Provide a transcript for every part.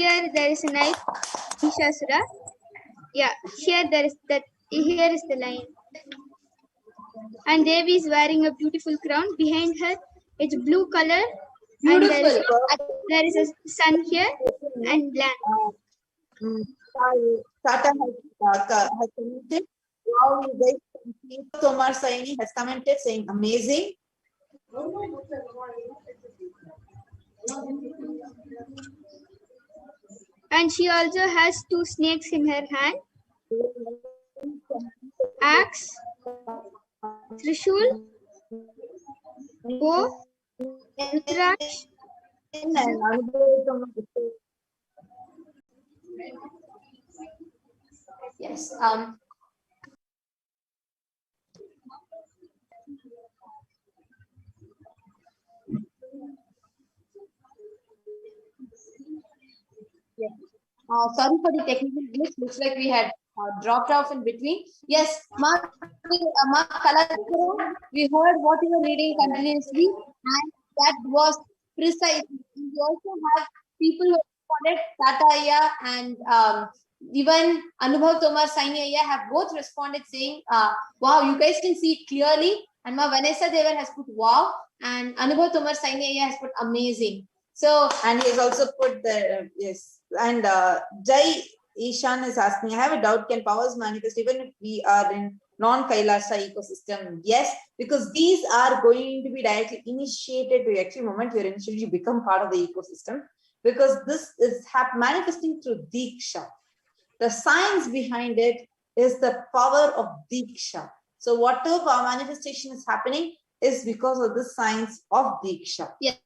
Here there is a knife, Mahishasura. Yeah, here there is that. Here is the lion. And Devi is wearing a beautiful crown. Behind her, it's blue color. Beautiful. And there is a sun here and land. Tata has commented. Wow, you guys can see Tomar Saini has commented saying amazing. And she also has 2 snakes in her hand. Axe, Trishul, bow, Rudraksh. Yes. Sorry for the technical glitch. Looks like we had dropped off in between. Yes, Ma Kaladra, we heard what you were reading continuously, and that was precise. We also have people who responded, Tata Ayya and even Anubhav Tomar Saini Ayya have both responded saying, wow, you guys can see it clearly. And Ma Vanessa Devan has put wow, and Anubhav Tomar Saini Ayya has put amazing. So, and he has also put the yes. And Jai Ishan is asking, I have a doubt, can powers manifest even if we are in non-Kailasa ecosystem? Yes, because these are going to be directly initiated to actually moment you're initially you become part of the ecosystem, because this is manifesting through Diksha. The science behind it is the power of Diksha. So whatever manifestation is happening is because of the science of Diksha. Yes.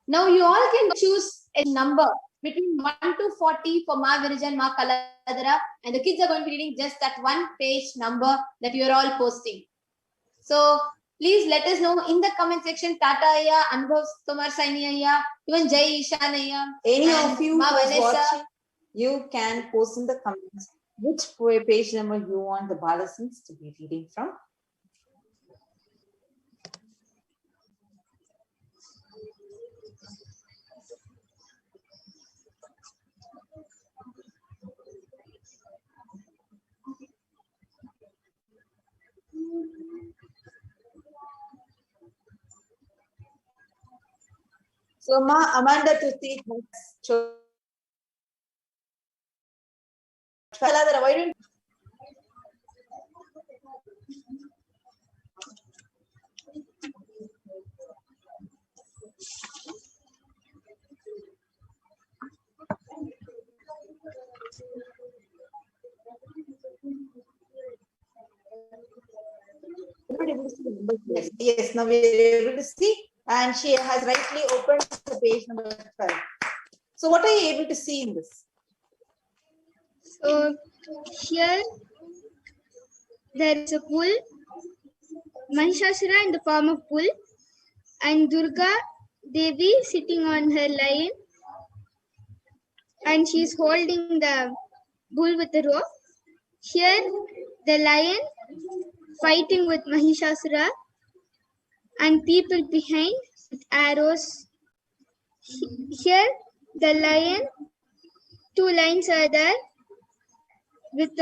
Now you all can choose a number between 1 to 40 for Ma Virija and Ma Kaladra, and the kids are going to be reading just that one page number that you are all posting. So please let us know in the comment section. Tata Ayya, Anubhav Tomar Saini Ayya, even Jai Ishan Ayya. Any of you who is watching, you can post in the comments which page number you want the Balasins to be reading from. So Ma Amanda Tuti has chosen. Why don't yes, now we are able to see, and she has rightly opened the page number 12. So what are you able to see in this? So here there is a bull, Mahishasura in the form of bull, and Durga Devi sitting on her lion, and she is holding the bull with the rope. Here the lion fighting with Mahishasura, and people behind with arrows. Here the lion, 2 lions are there with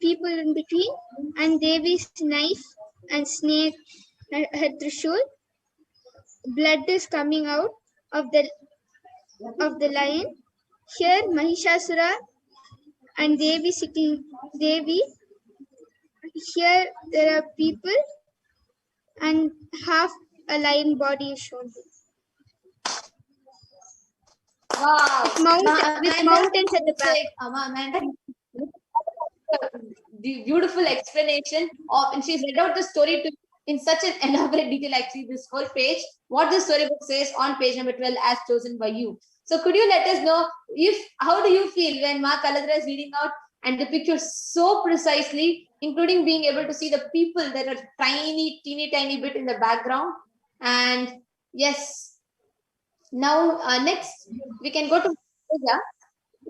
people in between, and Devi's knife and snake, her trishul. Blood is coming out of the lion. Here Mahishasura and Devi sitting. Devi. Here there are people, and half a lion body is shown. Wow. With mountains at the back. The beautiful explanation of, and she's read out the story to in such an elaborate detail. Actually, this whole page, what the storybook says on page number 12 as chosen by you. So could you let us know how do you feel when Ma Kaladra is reading out and the picture so precisely, including being able to see the people that are teeny bit in the background? And yes, now next we can go to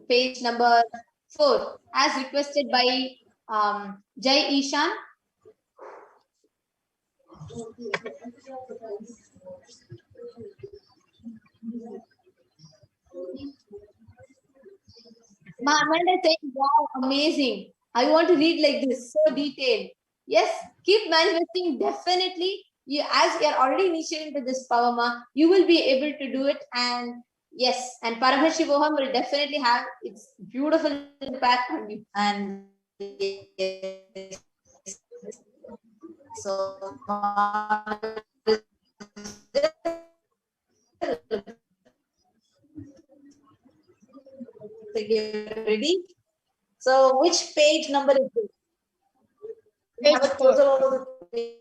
page number 4 as requested by Jai Ishan. Amanda is saying, wow, amazing. I want to read like this, so detailed. Yes, keep manifesting. Definitely, as you are already initiating to this power, Ma, you will be able to do it. And yes, and Parameshivoham will definitely have its beautiful impact on you. And yes, so ready? So which page number is this? Page Have a 4. closer over the page.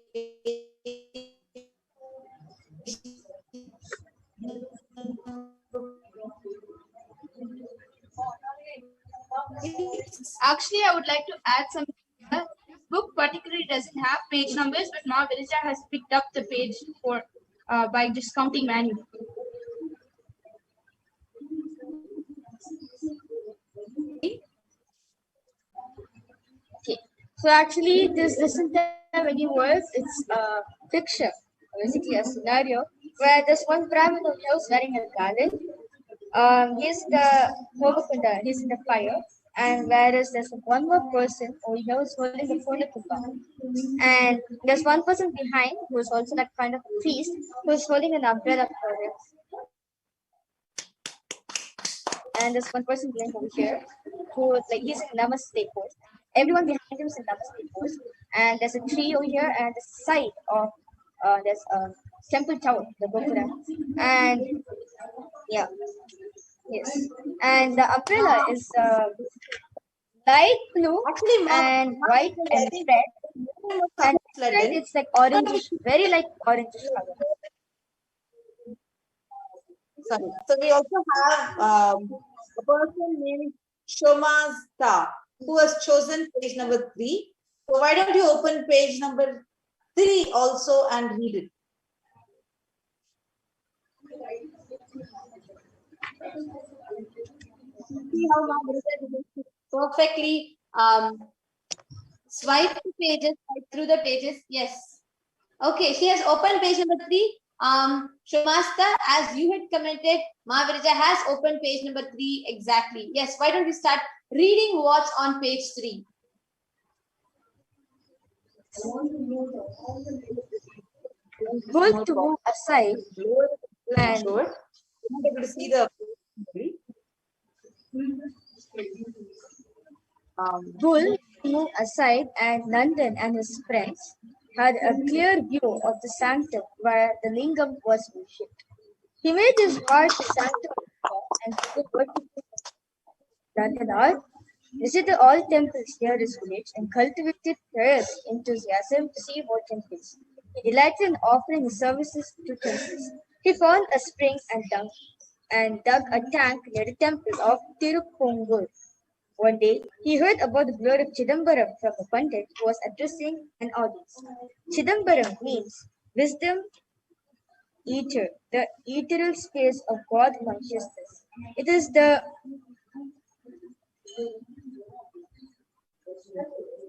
Actually, I would like to add something. This book particularly doesn't have page numbers, but Ma Virija has picked up the page for by discounting manually. Okay. So actually, this doesn't have any words. It's a picture, basically a scenario where there's one Brahmin who's wearing a garland. He's the Hobakunda, he's in the fire, and whereas there's one more person over here who's holding the Purnakumba. And there's one person behind who's also like kind of a priest who's holding an umbrella for him. And there's one person behind over here who like he's in Namaste pose. Everyone behind him is in Namaste pose. And there's a tree over here and the side of there's a temple tower, the Gopura. And yeah. Yes, and the umbrella is light blue Actually, Ma, and white and red, and inside it's like orangish, very like orangish color. sorry. So we also have a person named Shomasta who has chosen page number 3. So why don't you open page number 3 also and read it? See how now perfectly swipe the pages, swipe through the pages. Yes. Okay, she has opened page number 3. Shomasta, as you had commented, Mahavirija has opened page number 3 exactly. Yes, why don't we start reading what's on page 3? Bull to move aside and Show it. I'm not able to see the. Bull to move aside, and Nandan and his friends had a clear view of the sanctum where the lingam was worshipped. He made his heart the sanctum and began worshiping Nandan visited all temples near his village and cultivated prayers enthusiasm to see more temples. He delighted in offering his services to temples. He found a spring and dug a tank near the temple of Tiruppongur. One day, he heard about the glory of Chidambaram from a pandit who was addressing an audience. Chidambaram means wisdom eater, the ethereal space of God consciousness. It is the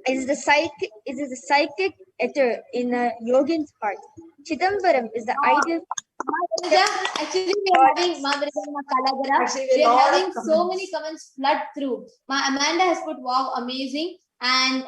it is the psychic ether in a yogin's heart. Chidambaram is the ideal. Actually, we are having we are having so many comments flood through. Amanda has put wow, amazing, and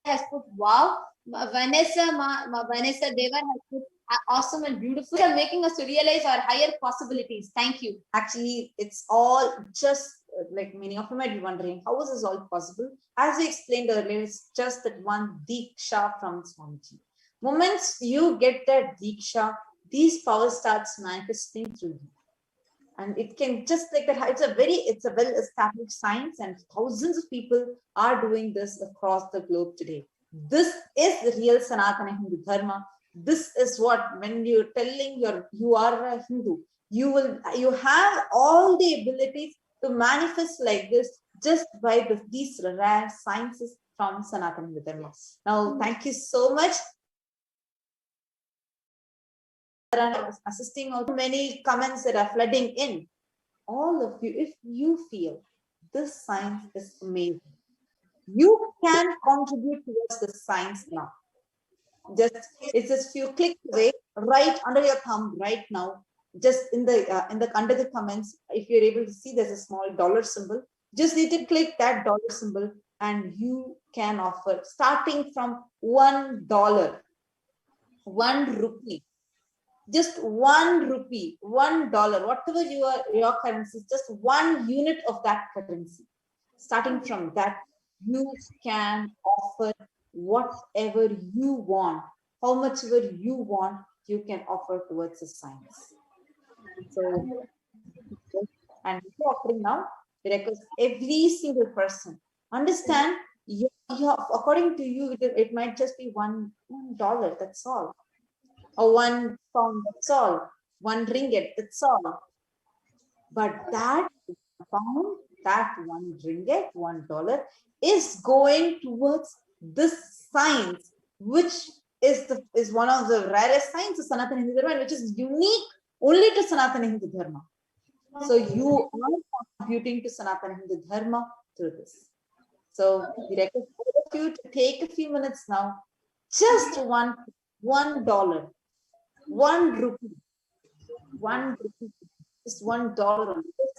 has put wow. Vanessa Devan has put awesome and beautiful. You are making us to realize our higher possibilities. Thank you. Actually, it's all just like many of you might be wondering, how is this all possible? As we explained earlier, it's just that one Diksha from Swamiji. Moments you get that Diksha, these power starts manifesting through you. And it can just like that, it's a well-established science, and thousands of people are doing this across the globe today. This is the real Sanatana Hindu Dharma. This is what, when you're telling you are a Hindu, you have all the abilities to manifest like this just by these rare sciences from Sanatana Hindu Dharma. Now, thank you so much. assisting out many comments that are flooding in. All of you, if you feel this science is amazing, you can contribute towards the science now. It's just few clicks away, right under your thumb right now. Just in the under the comments, if you're able to see, there's a small dollar symbol. Just need to click that dollar symbol, and you can offer starting from $1, 1 rupee. Just 1 rupee, $1, whatever your currency is, just 1 unit of that currency. Starting from that, you can offer whatever you want, how much ever you want, you can offer towards the science. So, and before offering now, we request every single person understand. According to you, it might just be $1, that's all. Or £1, that's all. 1 ringgit, that's all. But that pound, that 1 ringgit, $1 is going towards this science, which is one of the rarest sciences, Sanatana Hindu Dharma, which is unique only to Sanatana Hindu Dharma. So you are contributing to Sanatana Hindu Dharma through this. So we request all of you to take a few minutes now, just $1, $1 rupee, 1 rupee, just $1 on this.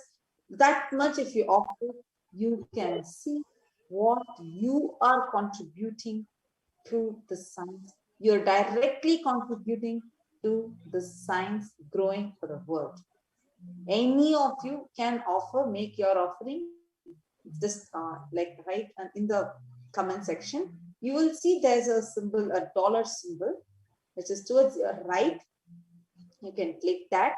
That much if you offer, you can see what you are contributing to the science. You're directly contributing to the science growing for the world. Any of you can offer, make your offering. Just like right in the comment section, you will see there's a symbol, a dollar symbol, which is towards your right. You can click that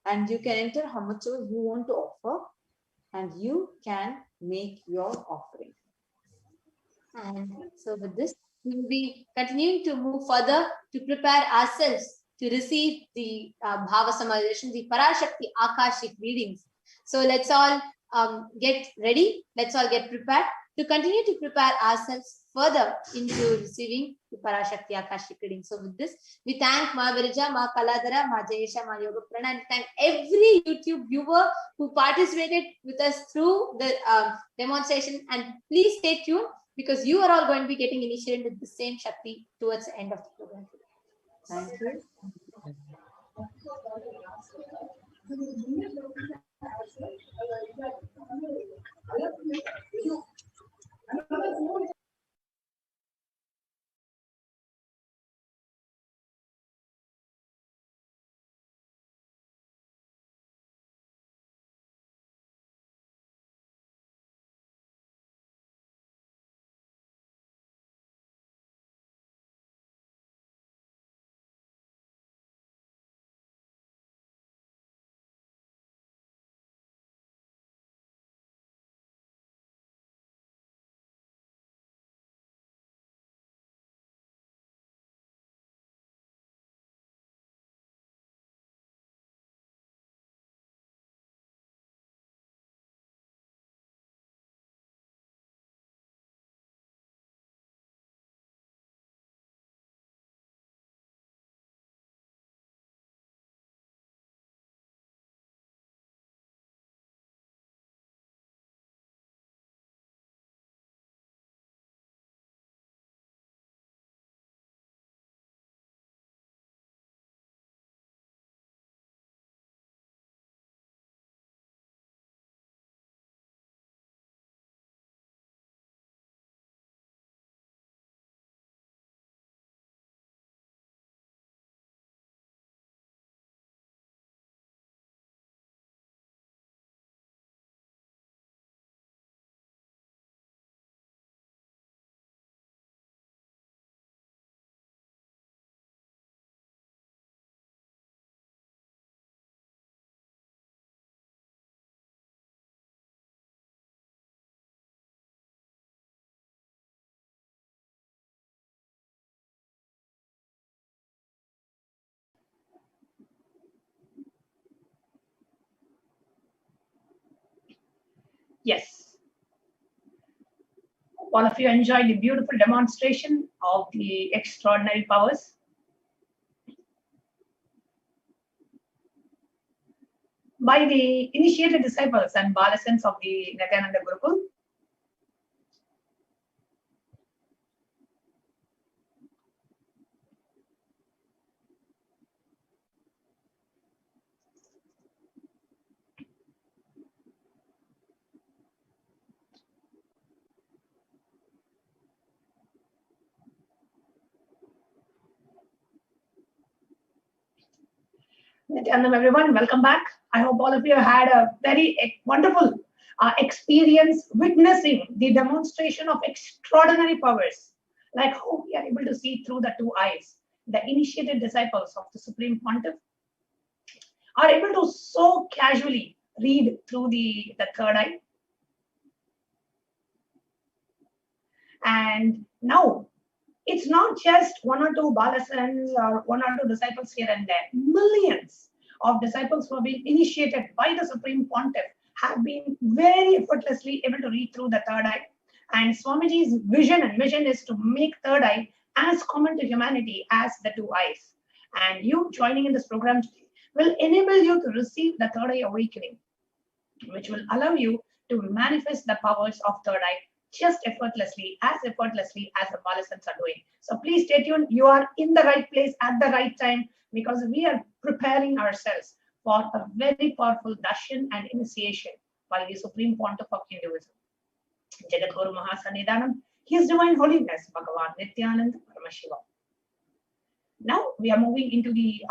and you can enter how much you want to offer, and you can make your offering. And so with this, we will be continuing to move further to prepare ourselves to receive the Bhava Samajation, the Parashakti Akashic readings. So let's all get ready. Let's all get prepared to continue to prepare ourselves further into receiving the Parashakti Akashic reading. So with this, we thank Ma Virija, Ma Kaladara, Ma Jayesha, Ma Yoga Prana, and thank every YouTube viewer who participated with us through the demonstration. And please stay tuned, because you are all going to be getting initiated with the same Shakti towards the end of the program. Thank you. Yes. All of you enjoyed the beautiful demonstration of the extraordinary powers. by the initiated disciples and Balasans of the Nityananda Gurukul. Nityanandam, everyone, welcome back. I hope all of you had a very wonderful experience witnessing the demonstration of extraordinary powers, like how we are able to see through the two eyes. The initiated disciples of the Supreme Pontiff are able to so casually read through the third eye. And now, it's not just one or two Balasans or one or two disciples here and there. Millions of disciples who have been initiated by the Supreme Pontiff have been very effortlessly able to read through the third eye. And Swamiji's vision and mission is to make third eye as common to humanity as the two eyes. And you joining in this program today will enable you to receive the third eye awakening, which will allow you to manifest the powers of third eye just effortlessly as the Balasans are doing. So please stay tuned. You are in the right place at the right time, because we are preparing ourselves for a very powerful darshan and initiation by the Supreme Pontiff of Hinduism, Jagadguru Mahasannidhanam, His Divine Holiness Bhagavan Nityananda Paramashiva. Now we are moving into the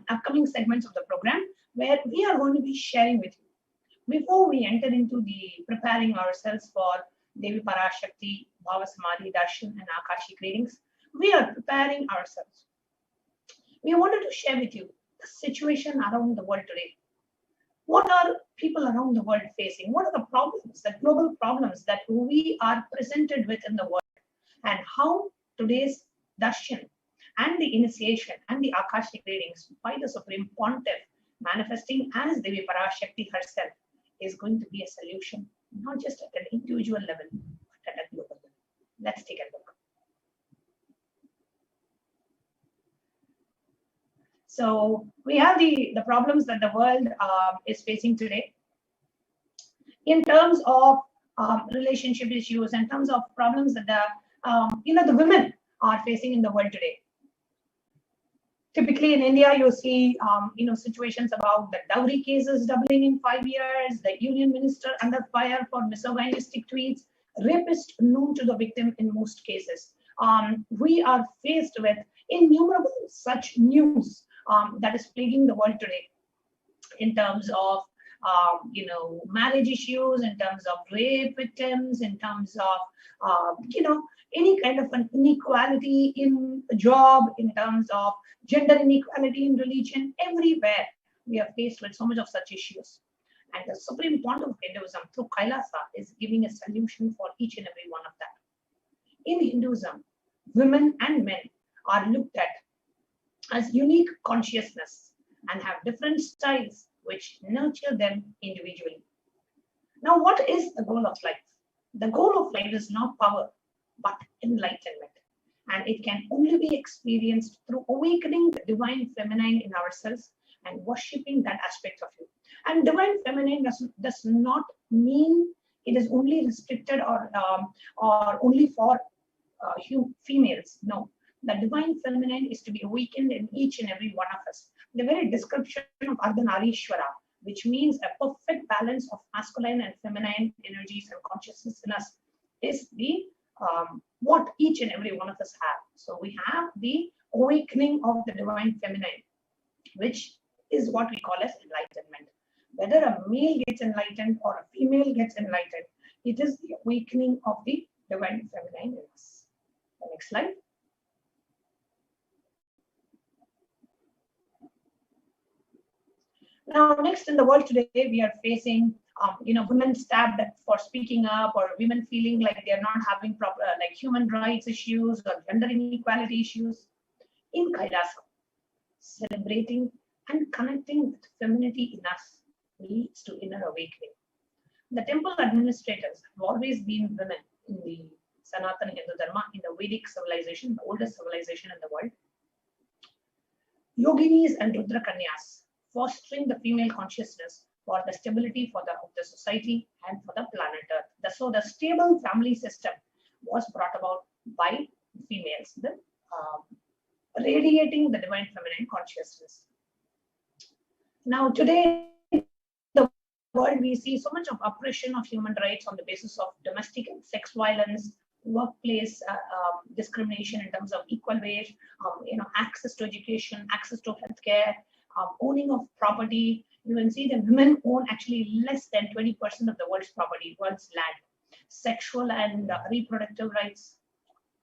upcoming segments of the program, where we are going to be sharing with you. Before we enter into the preparing ourselves for Devi Parashakti, Bhava Samadhi, Darshan, and Akashic readings, we are preparing ourselves. We wanted to share with you the situation around the world today. What are people around the world facing? What are the problems, the global problems that we are presented with in the world? And how today's Darshan and the initiation and the Akashic readings by the Supreme Pontiff, manifesting as Devi Parashakti herself, is going to be a solution, not just at an individual level, but at a global level. Let's take a look. So we have the problems that the world is facing today in terms of relationship issues, in terms of problems that the women are facing in the world today. Typically in India, you see situations about the dowry cases doubling in 5 years, the union minister under fire for misogynistic tweets, rapist known to the victim in most cases. We are faced with innumerable such news that is plaguing the world today, in terms of marriage issues, in terms of rape victims, in terms of any kind of an inequality in a job, in terms of gender inequality in religion. Everywhere we are faced with so much of such issues. And the Supreme Pontiff of Hinduism through Kailasa is giving a solution for each and every one of that. In Hinduism, women and men are looked at as unique consciousness and have different styles which nurture them individually. Now, what is the goal of life? The goal of life is not power, but enlightenment. And it can only be experienced through awakening the divine feminine in ourselves and worshipping that aspect of you. And divine feminine does not mean it is only restricted or only for females. No, the divine feminine is to be awakened in each and every one of us. The very description of Ardhanarishwara, which means a perfect balance of masculine and feminine energies and consciousness in us, is the what each and every one of us have. So we have the awakening of the divine feminine, which is what we call as enlightenment. Whether a male gets enlightened or a female gets enlightened, it is the awakening of the divine feminine in us. The next slide. Now, next in the world today, we are facing, women stabbed for speaking up, or women feeling like they are not having proper, like human rights issues or gender inequality issues. In Kailasa, celebrating and connecting with femininity in us leads to inner awakening. The temple administrators have always been women in the Sanatana Hindu Dharma, in the Vedic civilization, the oldest civilization in the world. Yoginis and Rudra Kanyas, fostering the female consciousness, for the stability of the society and for the planet Earth. So the stable family system was brought about by females, radiating the divine feminine consciousness. Now today, the world, we see so much of oppression of human rights on the basis of domestic and sex violence, workplace discrimination in terms of equal wage, access to education, access to healthcare, owning of property. You can see that women own actually less than 20% of the world's property, world's land, sexual and reproductive rights.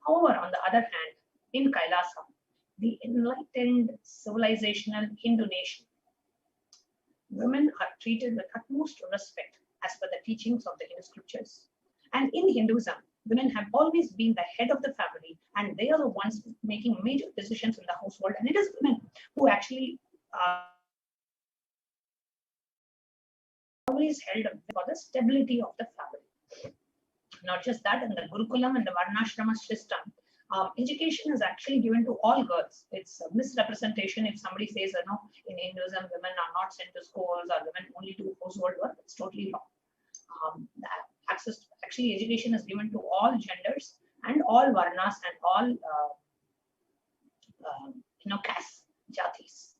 However, on the other hand, in Kailasa, the enlightened civilizational Hindu nation, women are treated with utmost respect as per the teachings of the Hindu scriptures. And in Hinduism, women have always been the head of the family, and they are the ones making major decisions in the household. And it is women who actually always held for the stability of the family. Not just that, in the Gurukulam and the Varnashrama system, education is actually given to all girls. It's a misrepresentation if somebody says, in Hinduism, women are not sent to schools or women only do household work. It's totally wrong. Access to actually education is given to all genders and all varnas and all castes, jatis.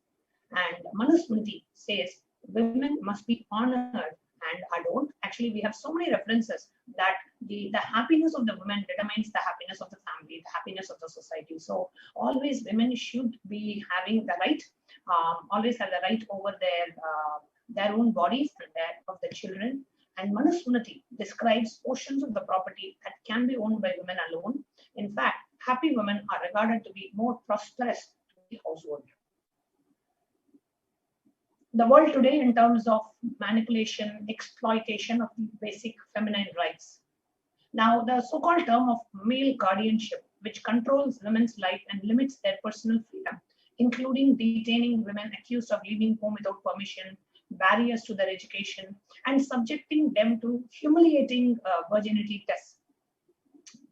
And Manusmriti says women must be honored and adored. Actually, we have so many references that the happiness of the women determines the happiness of the family, the happiness of the society. So always women should be having the right, always have the right over their own bodies and that of the children. And Manusmriti describes portions of the property that can be owned by women alone. In fact, happy women are regarded to be more prosperous in the household. The world today, in terms of manipulation, exploitation of the basic feminine rights. Now, the so-called term of male guardianship, which controls women's life and limits their personal freedom, including detaining women accused of leaving home without permission, barriers to their education, and subjecting them to humiliating virginity tests.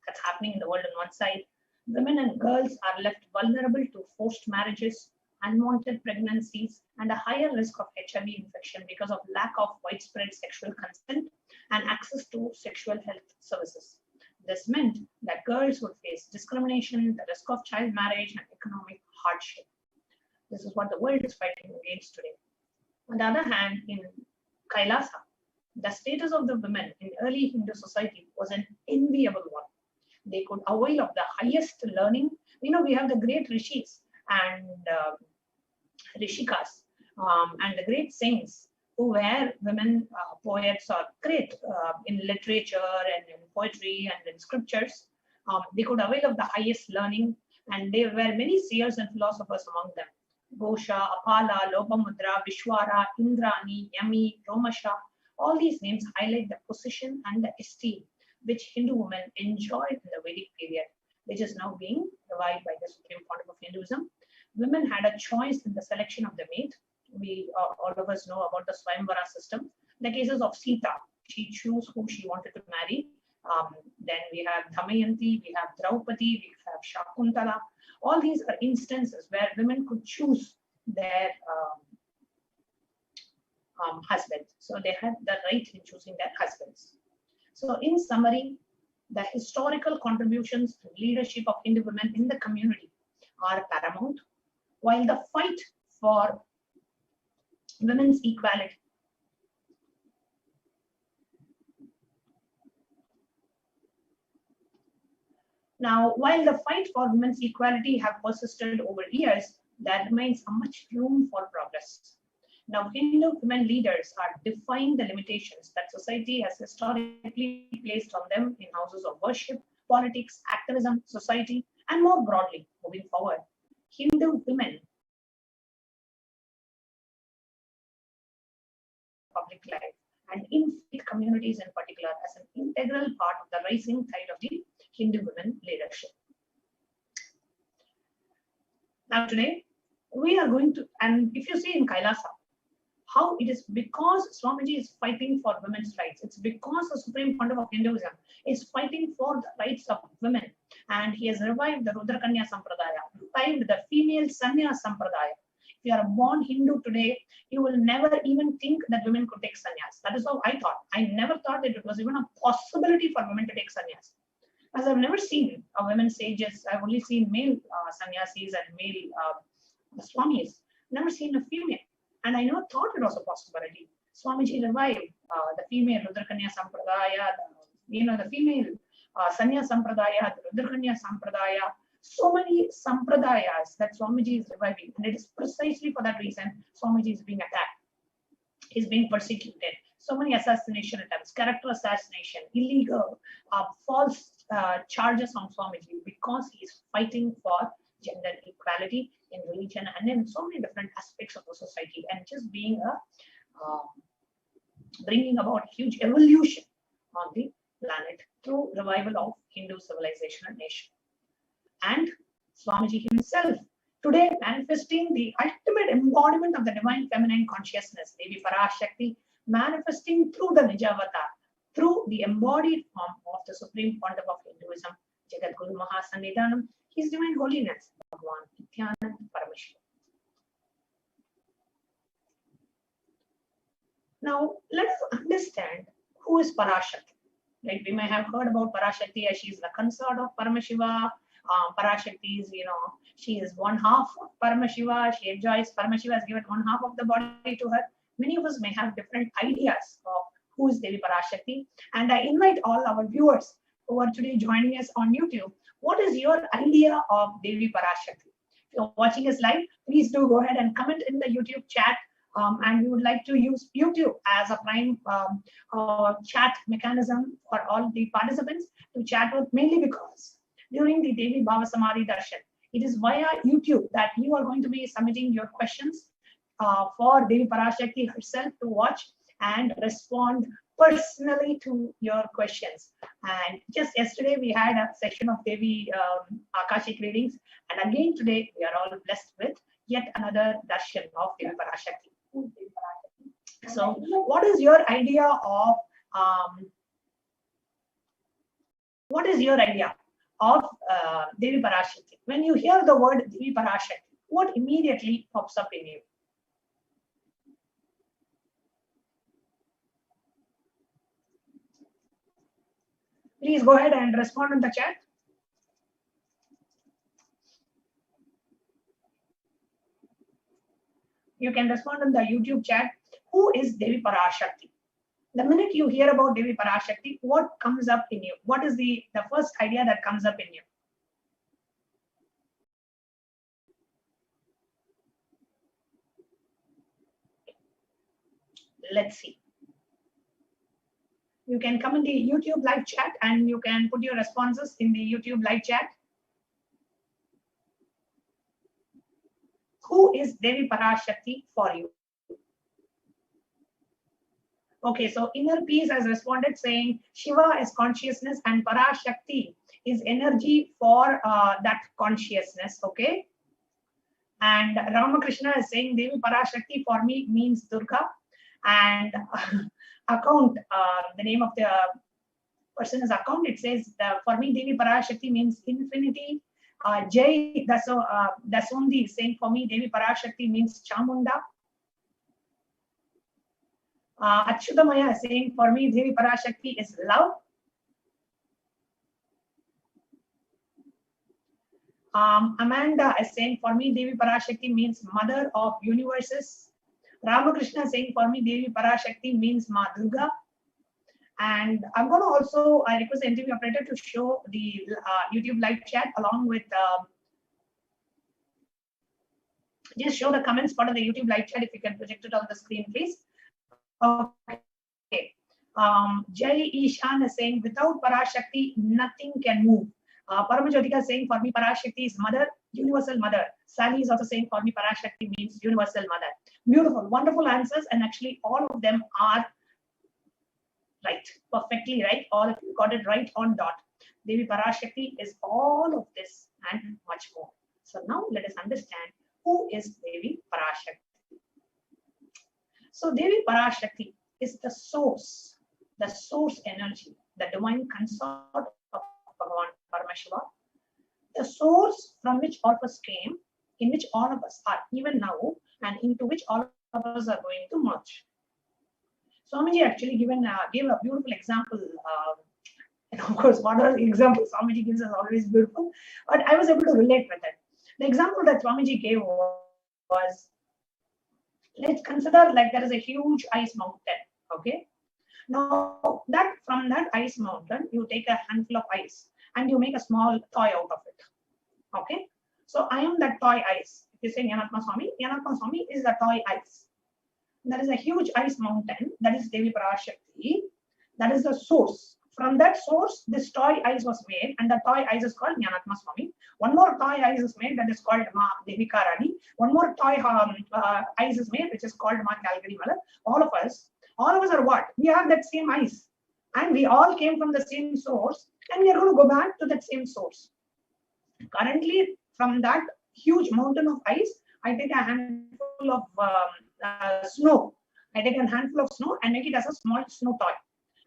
That's happening in the world on one side. Women and girls are left vulnerable to forced marriages, unwanted pregnancies, and a higher risk of HIV infection because of lack of widespread sexual consent and access to sexual health services. This meant that girls would face discrimination, the risk of child marriage, and economic hardship. This is what the world is fighting against today. On the other hand, in Kailasa, the status of the women in early Hindu society was an enviable one. They could avail of the highest learning. We have the great rishis and rishikas and the great saints who were women poets or great in literature and in poetry and in scriptures. They could avail of the highest learning, and there were many seers and philosophers among them. Gosha, Apala, Lopamudra, Vishwara, Indrani, Yami, Romasha, all these names highlight the position and the esteem which Hindu women enjoyed in the Vedic period, which is now being revived by the Supreme Court of Hinduism. Women had a choice in the selection of the mate. We all of us know about the Swayamvara system. In the cases of Sita, she chose who she wanted to marry. Then we have Damayanti, we have Draupadi, we have Shakuntala. All these are instances where women could choose their husband. So they had the right in choosing their husbands. So in summary, the historical contributions and leadership of Hindu women in the community are paramount, while the fight for women's equality while the fight for women's equality have persisted over years, there remains a much room for progress. Now, Hindu women leaders are defying the limitations that society has historically placed on them in houses of worship, politics, activism, society, and more broadly, moving forward. Hindu women public life and in faith communities in particular as an integral part of the rising tide of the Hindu women leadership. Now today, we are going to, and if you see in Kailasa, how it is because Swamiji is fighting for women's rights. It's because the Supreme Court of Hinduism is fighting for the rights of women, and he has revived the Rudrakanya Sampradaya, revived the female Sanya Sampradaya. If you are a born Hindu today, you will never even think that women could take sannyas. That is how I thought. I never thought that it was even a possibility for women to take sannyas. As I've never seen a women sages, I've only seen male sannyasis and male swamis, never seen a female. And I never thought it was a possibility. Swamiji revived the female Rudrakanya Sampradaya, the female Sanya Sampradaya, the Rudrakanya Sampradaya, so many Sampradayas that Swamiji is reviving. And it is precisely for that reason Swamiji is being attacked, is being persecuted. So many assassination attempts, character assassination, illegal, false charges on Swamiji because he is fighting for gender equality in religion and in so many different aspects of the society, and just being bringing about huge evolution on the planet through revival of Hindu civilization and nation. And Swamiji himself today manifesting the ultimate embodiment of the divine feminine consciousness, Devi Parashakti, manifesting through the Nijavatar, through the embodied form of the Supreme Pontiff of Hinduism, Jagat Guru Mahasannidhanam, His Divine Holiness, Bhagavan Nityanand Parameshiva. Now, let us understand who is Parashakti. Like we may have heard about Parashakti as she is the consort of Paramashiva. Parashakti is, she is one half of Paramashiva. She enjoys, Paramashiva has given one half of the body to her. Many of us may have different ideas of who is Devi Parashakti. And I invite all our viewers who are today joining us on YouTube, what is your idea of Devi Parashakti? If you're watching us live, please do go ahead and comment in the YouTube chat. And we would like to use YouTube as a prime chat mechanism for all the participants to chat with, mainly because during the Devi Bhava Samadhi Darshan, it is via YouTube that you are going to be submitting your questions for Devi Parashakti herself to watch and respond personally to your questions. And just yesterday we had a session of Devi Akashic readings, and again today we are all blessed with yet another darshan of Devi Parashakti. So what is your idea of Devi Parashakti? When you hear the word Devi Parashakti, what immediately pops up in you? Please go ahead and respond in the chat. You can respond in the YouTube chat. Who is Devi Parashakti? The minute you hear about Devi Parashakti, what comes up in you? What is the first idea that comes up in you? Let's see. You can come in the YouTube live chat and you can put your responses in the YouTube live chat. Who is Devi Parashakti for you? Okay, so Inner Peace has responded saying Shiva is consciousness and Parashakti is energy for that consciousness. Okay. And Ramakrishna is saying Devi Parashakti for me means Durga. And account, the name of the person is account. It says for me Devi Parashakti means infinity. Jai Dasundi is saying for me Devi Parashakti means Chamunda. Achyutamaya is saying for me Devi Parashakti is love. Amanda is saying for me Devi Parashakti means mother of universes. Ramakrishna is saying for me Devi Parashakti means Ma Durga. And I'm going to also, I request the interview operator to show the YouTube live chat along with, just show the comments part of the YouTube live chat if you can project it on the screen, please. Okay. Jai Ishan is saying without Parashakti, nothing can move. Paramajyotika is saying for me Parashakti is mother, universal mother. Sally is also saying for me Parashakti means universal mother. Beautiful, wonderful answers, and actually all of them are right, perfectly right. All of you got it right on dot. Devi Parashakti is all of this and much more. So now let us understand who is Devi Parashakti. So Devi Parashakti is the source energy, the divine consort of Bhagavan Parameshiva, the source from which all of us came, in which all of us are even now and into which all of us are going to merge. Swamiji actually gave a beautiful example. And of course, whatever example Swamiji gives is always beautiful, but I was able to relate with it. The example that Swamiji gave was, let's consider like there is a huge ice mountain, okay? Now, from that ice mountain, you take a handful of ice and you make a small toy out of it, okay? So I am that toy ice. If you say Yanatma Swami is the toy ice. There is a huge ice mountain, that is Devi Parashakti, that is the source. From that source, this toy ice was made, and the toy ice is called Jnanatma Swami. One more toy ice is made, that is called Ma Devika Rani. One more toy ice is made, which is called Ma Calgary Mala. All of us are what? We have that same ice, and we all came from the same source, and we are going to go back to that same source. Currently, from that huge mountain of ice, I take a handful of snow. I take a handful of snow and make it as a small snow toy.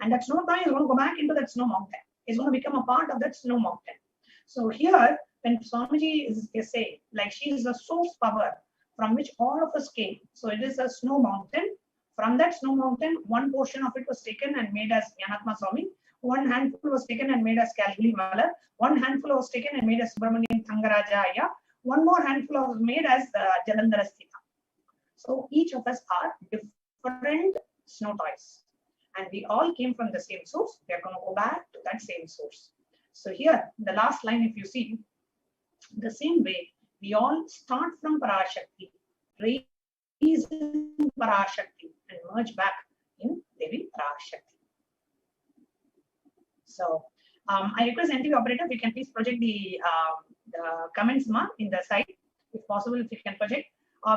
And that snow toy is going to go back into that snow mountain. It's going to become a part of that snow mountain. So here, when Swamiji is saying, like she is the source power from which all of us came. So it is a snow mountain. From that snow mountain, one portion of it was taken and made as Yanatma Swami. One handful was taken and made as Calgary Mala. One handful was taken and made as Subramaniam Thangarajaya. One more handful was made as Jalandhara Sthita. So each of us are different snow toys. And we all came from the same source. We are going to go back to that same source. So here, the last line, if you see, the same way, we all start from Parashakti, raise in Parashakti, and merge back in Devi Parashakti. So I request NTV operator, if you can please project the comments in the site, if possible, if you can project.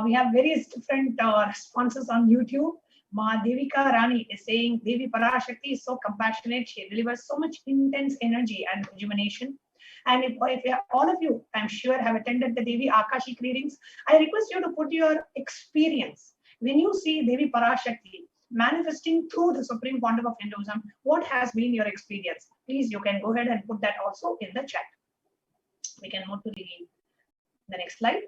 We have various different responses on YouTube. Ma Devika Rani is saying, Devi Parashakti is so compassionate. She delivers so much intense energy and rejuvenation. And if all of you, I'm sure, have attended the Devi Akashic readings, I request you to put your experience. When you see Devi Parashakti manifesting through the Supreme Quantum of Hinduism, what has been your experience? Please, you can go ahead and put that also in the chat. We can move to the next slide.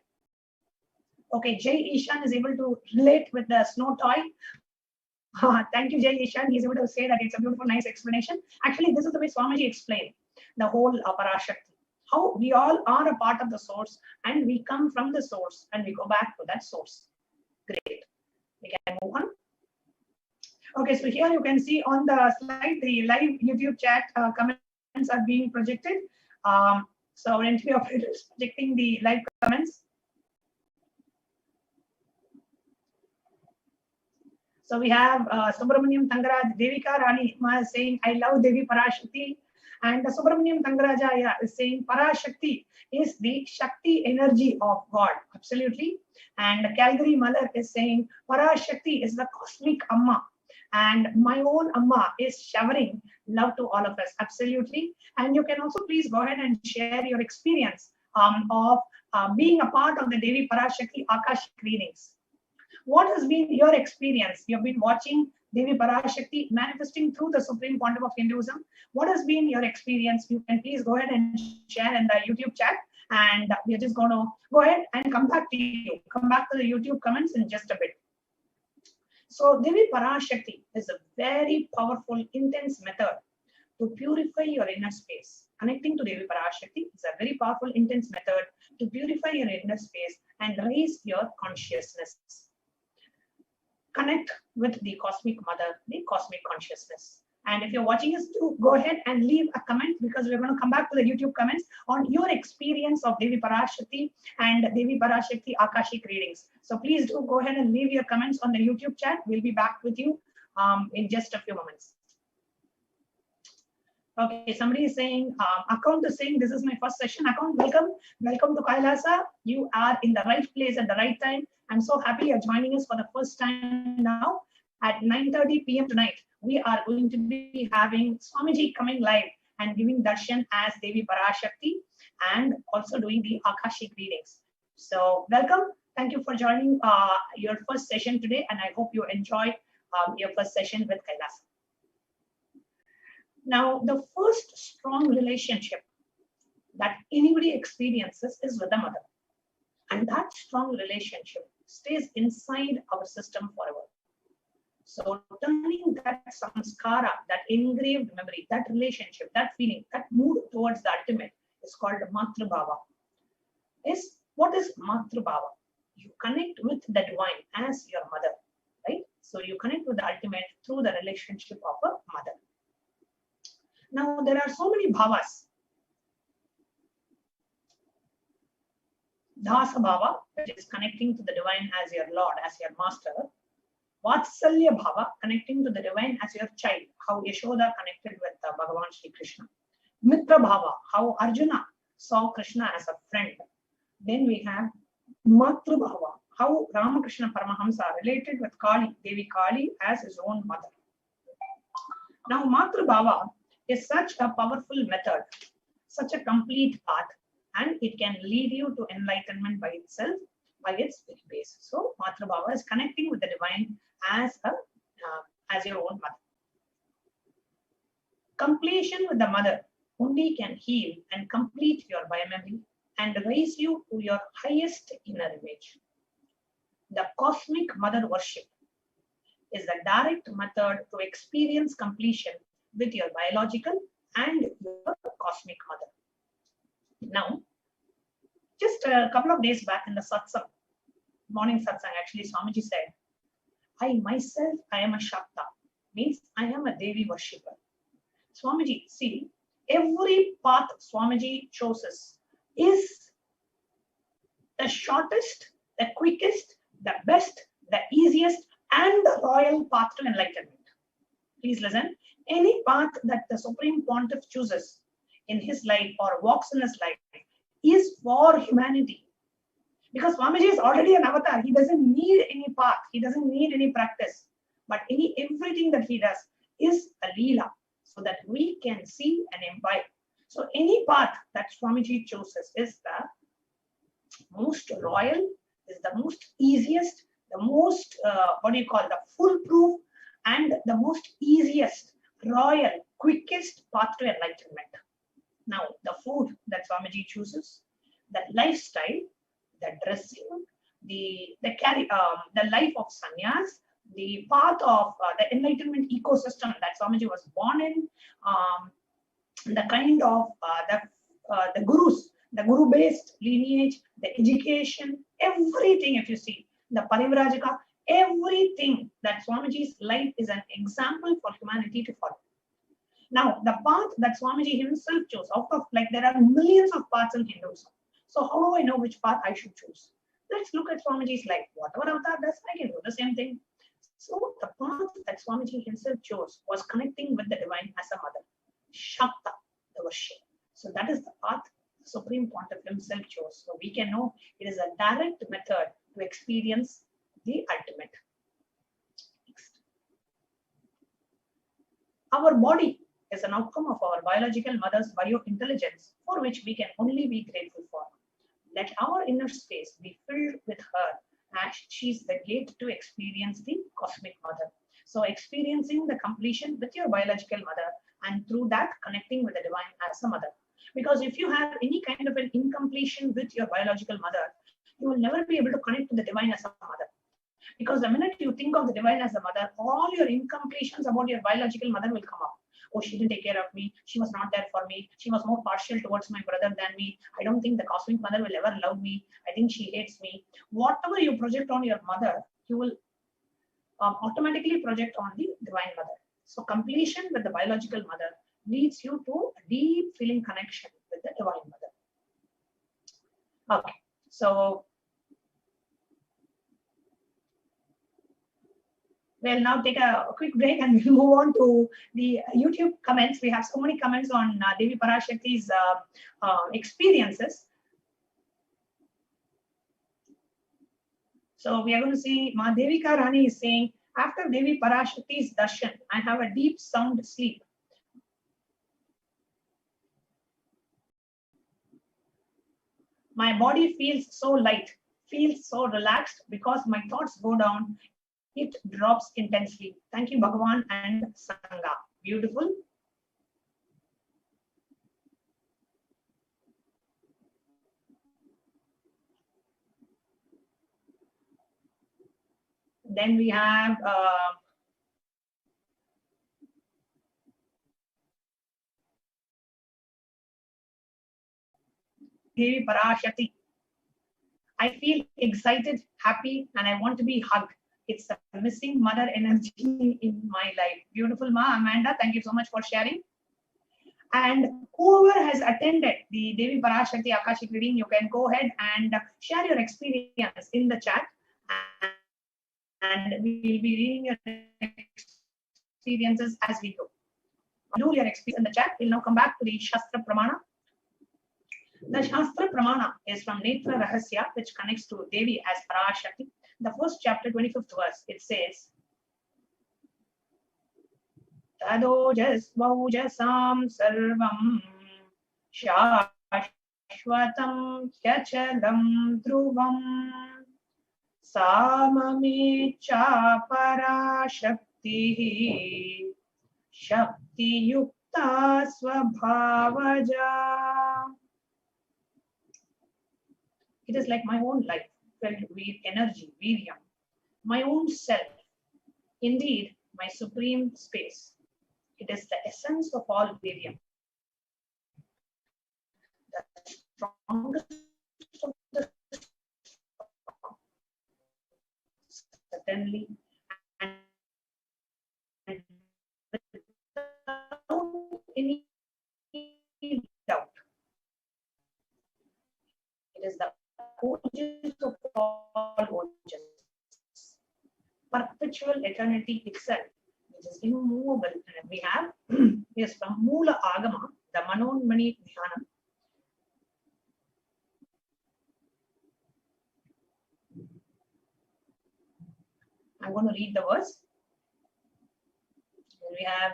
Okay, Jay Ishan is able to relate with the snow toy. Thank you, Jay Ishan. He's able to say that it's a beautiful, nice explanation. Actually, this is the way Swamiji explained the whole Parashakti. How we all are a part of the source, and we come from the source, and we go back to that source. Great. We can move on. Okay, so here you can see on the slide, the live YouTube chat comments are being projected. So our NTV operator is projecting the live comments. So we have Subramaniam Thangaraj, Devika Rani is saying, I love Devi Parashakti. And Subramaniam Thangarajaya is saying, Parashakti is the Shakti energy of God. Absolutely. And Calgary Mother is saying, Parashakti is the cosmic Amma. And my own Amma is showering love to all of us. Absolutely. And you can also please go ahead and share your experience of being a part of the Devi Parashakti Akashic readings. What has been your experience? You have been watching Devi Parashakti manifesting through the Supreme Quantum of Hinduism. What has been your experience? You can please go ahead and share in the YouTube chat. And we are just going to go ahead and come back to you. Come back to the YouTube comments in just a bit. So Devi Parashakti is a very powerful, intense method to purify your inner space. Connecting to Devi Parashakti is a very powerful, intense method to purify your inner space and raise your consciousness. Connect with the Cosmic Mother, the Cosmic Consciousness. And if you're watching us too, go ahead and leave a comment, because we're going to come back to the YouTube comments on your experience of Devi Parashakti and Devi Parashakti Akashic readings. So please do go ahead and leave your comments on the YouTube chat. We'll be back with you in just a few moments. Okay, somebody is saying, Account is saying, this is my first session. Account, welcome to Kailasa. You are in the right place at the right time. I'm so happy you're joining us for the first time now. At 9:30 p.m. tonight, we are going to be having Swamiji coming live and giving darshan as Devi Parashakti and also doing the Akashic readings. So welcome. Thank you for joining your first session today, and I hope you enjoy your first session with Kailasa. Now, the first strong relationship that anybody experiences is with the mother. And that strong relationship stays inside our system forever. So turning that samskara, that engraved memory, that relationship, that feeling, that mood towards the ultimate is called Matrabhava. What is Matrabhava? You connect with the divine as your mother, right? So you connect with the ultimate through the relationship of a mother. Now there are so many bhavas. Dasa bhava, which is connecting to the divine as your lord, as your master. Vatsalya bhava, connecting to the divine as your child, how Yashoda connected with Bhagavan Shri Krishna. Mitra bhava, how Arjuna saw Krishna as a friend. Then we have Matru bhava, how Ramakrishna Paramahamsa related with Kali, Devi Kali as his own mother. Now Matru bhava is such a powerful method, such a complete path, and it can lead you to enlightenment by itself, by its very base. So Matru bhava is connecting with the divine as your own mother. Completion with the mother only can heal and complete your biomemory and raise you to your highest inner image. The cosmic mother worship is the direct method to experience completion with your biological and your cosmic mother. Now, just a couple of days back in the satsang, morning satsang, actually Swamiji said, I myself, I am a Shakta, means I am a Devi worshipper. Swamiji, see, every path Swamiji chooses is the shortest, the quickest, the best, the easiest, and the royal path to enlightenment. Please listen. Any path that the Supreme Pontiff chooses in his life or walks in his life is for humanity. Because Swamiji is already an avatar. He doesn't need any path. He doesn't need any practice. But everything that he does is a leela, so that we can see and imbibe. So any path that Swamiji chooses is the most royal, is the most easiest, the most, the foolproof, and the most easiest, royal, quickest path to enlightenment. Now, the food that Swamiji chooses, the lifestyle, the dressing, the life of sannyas, the path of the enlightenment ecosystem that Swamiji was born in, the kind of the gurus, the guru-based lineage, the education, everything, if you see, the Parivrajaka, everything that Swamiji's life is an example for humanity to follow. Now, the path that Swamiji himself chose, there are millions of paths in Hinduism. So how do I know which path I should choose? Let's look at Swamiji's life. Whatever avatar does, I can do the same thing. So the path that Swamiji himself chose was connecting with the divine as a mother. Shakta, the worship. So that is the path the Supreme Pontiff himself chose. So we can know it is a direct method to experience the ultimate. Next. Our body is an outcome of our biological mother's biointelligence, for which we can only be grateful for. Let our inner space be filled with her, as she's the gate to experience the cosmic mother. So experiencing the completion with your biological mother, and through that connecting with the divine as a mother. Because if you have any kind of an incompletion with your biological mother, you will never be able to connect to the divine as a mother. Because the minute you think of the divine as a mother, all your incompletions about your biological mother will come up. Oh, she didn't take care of me. She was not there for me. She was more partial towards my brother than me. I don't think the cosmic mother will ever love me. I think she hates me. Whatever you project on your mother, you will automatically project on the divine mother. So completion with the biological mother leads you to a deep feeling connection with the divine mother. Okay, so we'll now take a quick break and we'll move on to the YouTube comments. We have so many comments on Devi Parashakti's experiences. So we are going to see Devika Rani is saying, after Devi Parashakti's darshan, I have a deep sound sleep. My body feels so light, feels so relaxed because my thoughts go down. It drops intensely. Thank you, Bhagavan and Sangha. Beautiful. Then we have Devi Parashakti. I feel excited, happy, and I want to be hugged. It's a missing mother energy in my life. Beautiful, Ma. Amanda, thank you so much for sharing. And whoever has attended the Devi Parashakti Akashic reading, you can go ahead and share your experience in the chat. And we will be reading your experiences as we go. Do your experience in the chat. We'll now come back to the Shastra Pramana. The Shastra Pramana is from Netra Rahasya, which connects to Devi as Parashakti. The first chapter, 25th verse, it says, Tadojas-vaujasam sarvam shashvatam kyachalam dhruvam Samamecha parashakti shakti yukta svabhavaja. It is like my own life, filled with energy, viryam, my own self, indeed my supreme space. It is the essence of all viryam, the strongest of the certainly, and without any doubt. It is the ojas of all ojas, perpetual eternity itself, which is immovable. And we have is from Moola Agama, the Manonmani Dhyanam. I'm going to read the verse. We have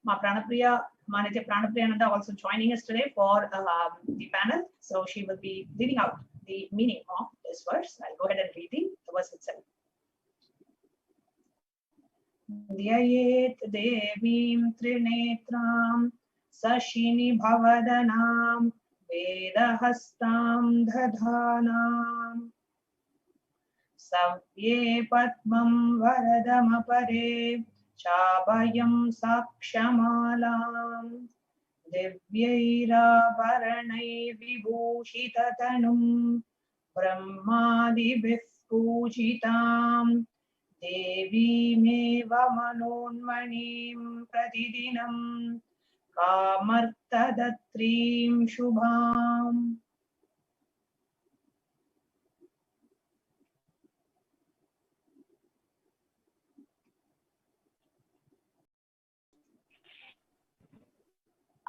Ma Pranapriya, Manitya Pranapriyananda also joining us today for the panel. So she will be reading out the meaning of this verse. I'll go ahead and read the verse itself. Dhyayet devim trinetram sashini bhavadanam vedahastam dadhanam savye padmam varadamapare Chabhayam sakshamalam divyairabaranai vibhushitanum brahmadibhih pujitam devimeva manonmanim pratidinam kamartadatrim shubham.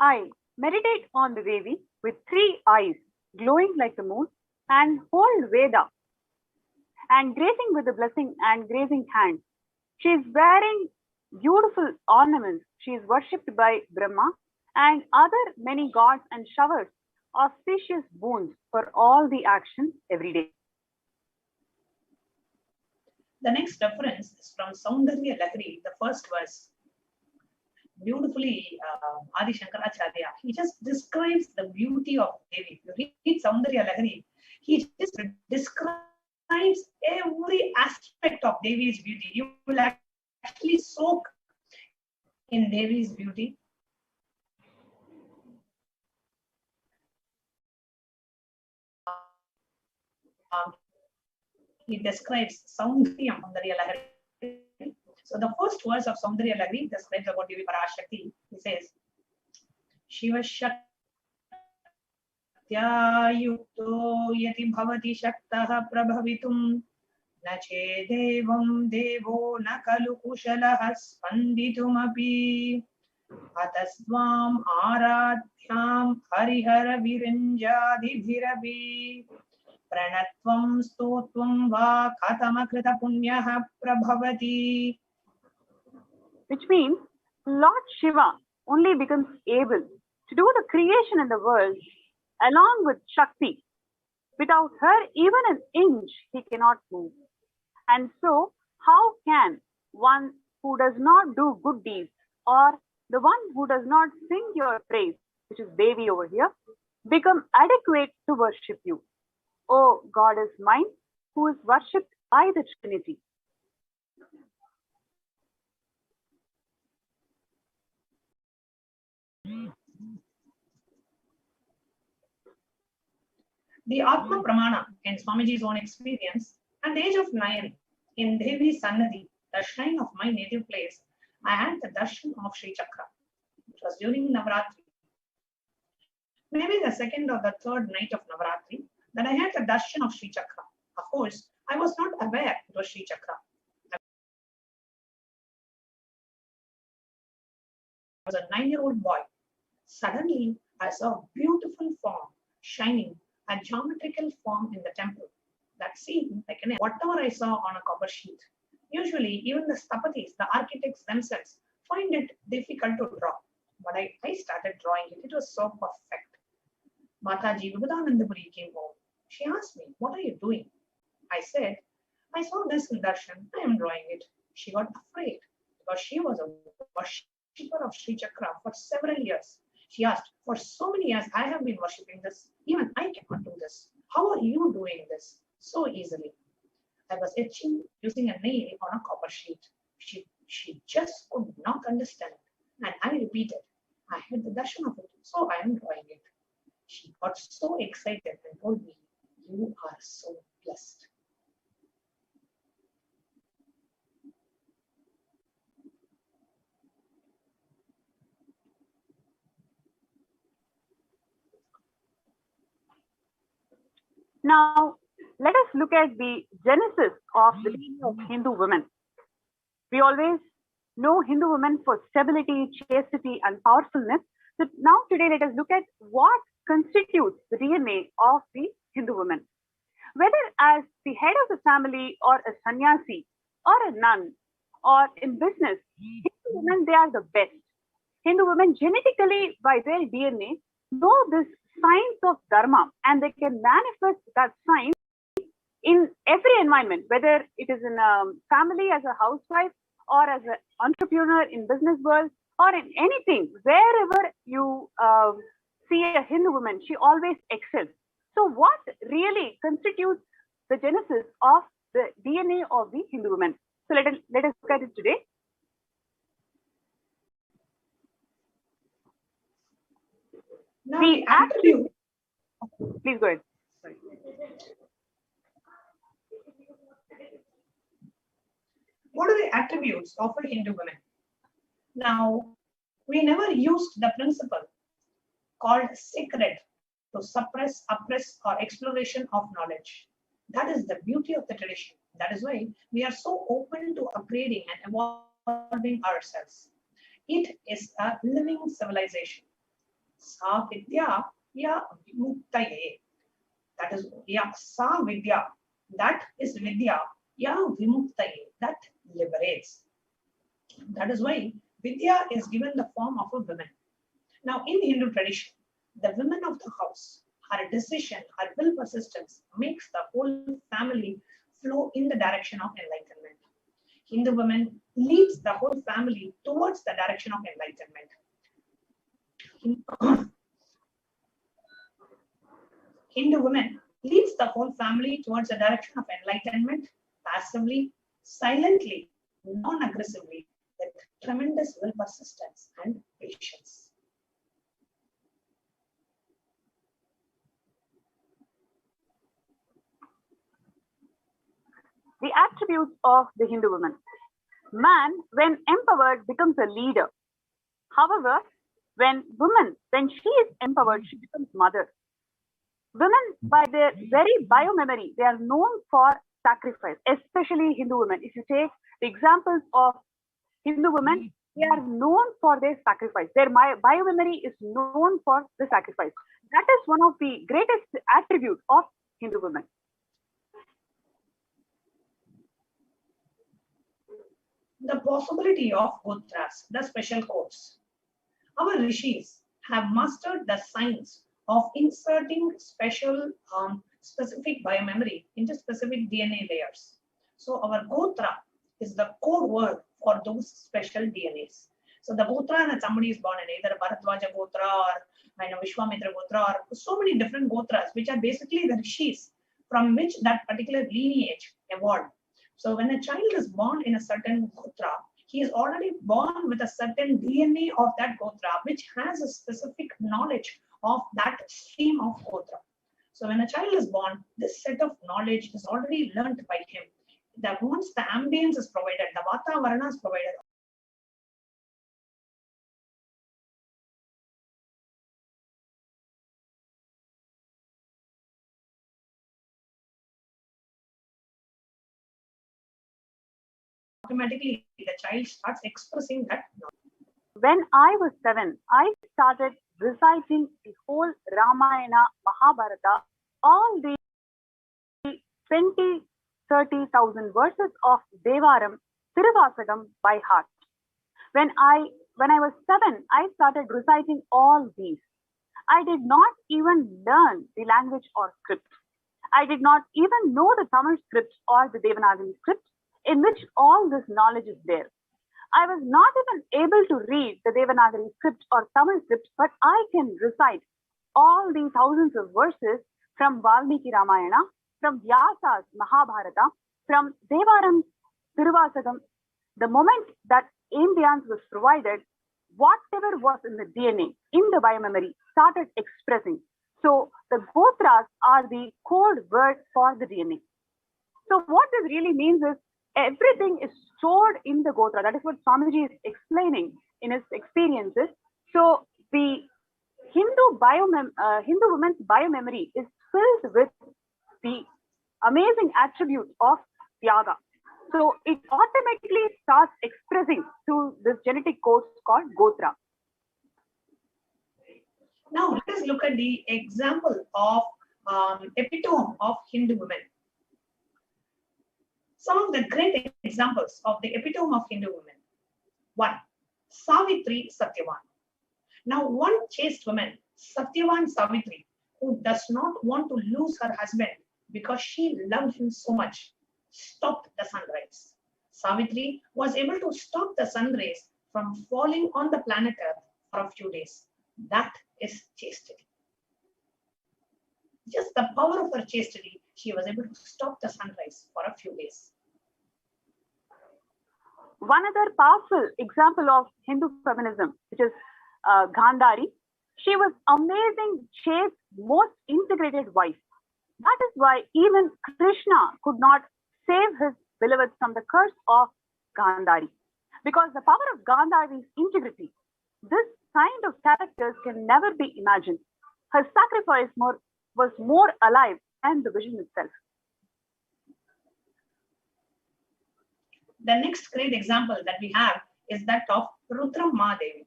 I meditate on the Devi with 3 eyes, glowing like the moon, and hold Veda, and grazing with the blessing and grazing hand. She is wearing beautiful ornaments. She is worshipped by Brahma and other many gods and showers auspicious boons for all the actions every day. The next reference is from Saundarya Lahari, the first verse. Beautifully, Adi Shankaracharya, he just describes the beauty of Devi. You read Saundarya Lahari, he just describes every aspect of Devi's beauty. You will actually soak in Devi's beauty. He describes Saundarya Lahari. So the first verse of Saundarya Lahari describes about Devi Parashakti. He says, Shiva Shaktya yukto yati bhavati shaktaha prabhavitum na chedevam devo na kalu kushalah spanditum api atasvam aradhyam harihara virinjadibhirapi pranatvam stotvam va katamakrita punyaha prabhavati. Which means Lord Shiva only becomes able to do the creation in the world along with Shakti. Without her, even an inch he cannot move. And so, how can one who does not do good deeds or the one who does not sing your praise, which is Devi over here, become adequate to worship you? O goddess mine, who is worshipped by the Trinity. The Atma Pramana, in Swamiji's own experience, at the age of 9, in Devi Sannadhi, the shrine of my native place, I had the darshan of Sri Chakra. It was during Navaratri. Maybe the second or the third night of Navaratri, that I had the darshan of Sri Chakra. Of course, I was not aware it was Sri Chakra. I was a 9-year-old boy. Suddenly, I saw a beautiful form shining, a geometrical form in the temple that seemed like whatever I saw on a copper sheet. Usually, even the stapatis, the architects themselves, find it difficult to draw. But I started drawing it. It was so perfect. Mataji Vibhudanandapuri came home. She asked me, "What are you doing?" I said, "I saw this in darshan. I am drawing it." She got afraid because she was a worshipper of Sri Chakra for several years. She asked, "For so many years, I have been worshipping this. Even I cannot do this. How are you doing this so easily?" I was etching using a nail on a copper sheet. She just could not understand. And I repeated, "I had the darshan of it, so I am drawing it." She got so excited and told me, "You are so blessed." Now, let us look at the genesis of the DNA of Hindu women. We always know Hindu women for stability, chastity, and powerfulness. So now today, let us look at what constitutes the DNA of the Hindu woman. Whether as the head of the family or a sannyasi or a nun or in business, Hindu women, they are the best. Hindu women genetically by their DNA know this science of dharma and they can manifest that science in every environment, whether it is in a family as a housewife or as an entrepreneur in business world or in anything, wherever you see a Hindu woman, she always excels. So what really constitutes the genesis of the DNA of the Hindu woman? So let us look at it today. Now, the attribute. Please go ahead. Sorry. What are the attributes of a Hindu woman? Now, we never used the principle called sacred to suppress, oppress, or exploration of knowledge. That is the beauty of the tradition. That is why we are so open to upgrading and evolving ourselves. It is a living civilization. Sa vidya ya vimuktaye. That is sa vidya. That is vidya ya vimuktaye. That liberates. That is why vidya is given the form of a woman. Now, in Hindu tradition, the women of the house, her decision, her will persistence makes the whole family flow in the direction of enlightenment. Hindu woman leads the whole family towards the direction of enlightenment. Hindu woman leads the whole family towards the direction of enlightenment passively, silently, non-aggressively, with tremendous will persistence and patience. The attributes of the Hindu woman. Man, when empowered, becomes a leader. However, when she is empowered, she becomes mother. Women, by their very biomemory, they are known for sacrifice, especially Hindu women. If you take the examples of Hindu women, they are known for their sacrifice. Their biomemory is known for the sacrifice. That is one of the greatest attributes of Hindu women. The possibility of gotras, the special codes. Our rishis have mastered the science of inserting specific biomemory into specific DNA layers. So our gotra is the code word for those special DNAs. So the gotra that somebody is born in, either Bharadwaja gotra or Vishwamitra gotra, or so many different gotras, which are basically the rishis from which that particular lineage evolved. So when a child is born in a certain gotra, he is already born with a certain DNA of that gotra, which has a specific knowledge of that stream of gotra. So when a child is born, this set of knowledge is already learnt by him. That once the ambience is provided, the vatavarana is provided, automatically the child starts expressing that knowledge. When I was 7, I started reciting the whole Ramayana, Mahabharata, all the 20, 30,000 verses of Devaram, Tiruvasagam by heart. When I was 7, I started reciting all these. I did not even learn the language or script. I did not even know the Tamil script or the Devanagari script in which all this knowledge is there. I was not even able to read the Devanagari script or Tamil script, but I can recite all the thousands of verses from Valmiki Ramayana, from Vyasa's Mahabharata, from Devaram's Tiruvasagam. The moment that ambience was provided, whatever was in the DNA, in the biomemory, started expressing. So the gotras are the code word for the DNA. So what this really means is everything is stored in the gotra. That is what Swamiji is explaining in his experiences. So the Hindu woman's biomemory is filled with the amazing attributes of Tyaga. So it automatically starts expressing through this genetic code called gotra. Now let us look at the example of epitome of Hindu women. Some of the great examples of the epitome of Hindu women. 1. Savitri Satyavan. Now one chaste woman, Satyavan Savitri, who does not want to lose her husband because she loved him so much, stopped the sunrise. Savitri was able to stop the sun rays from falling on the planet Earth for a few days. That is chastity. Just the power of her chastity, she was able to stop the sunrise for a few days. One other powerful example of Hindu feminism, which is Gandhari. She was amazing, chaste, most integrated wife. That is why even Krishna could not save his beloved from the curse of Gandhari. Because the power of Gandhari's integrity, this kind of characters can never be imagined. Her sacrifice was more alive than the vision itself. The next great example that we have is that of Rudramma Devi.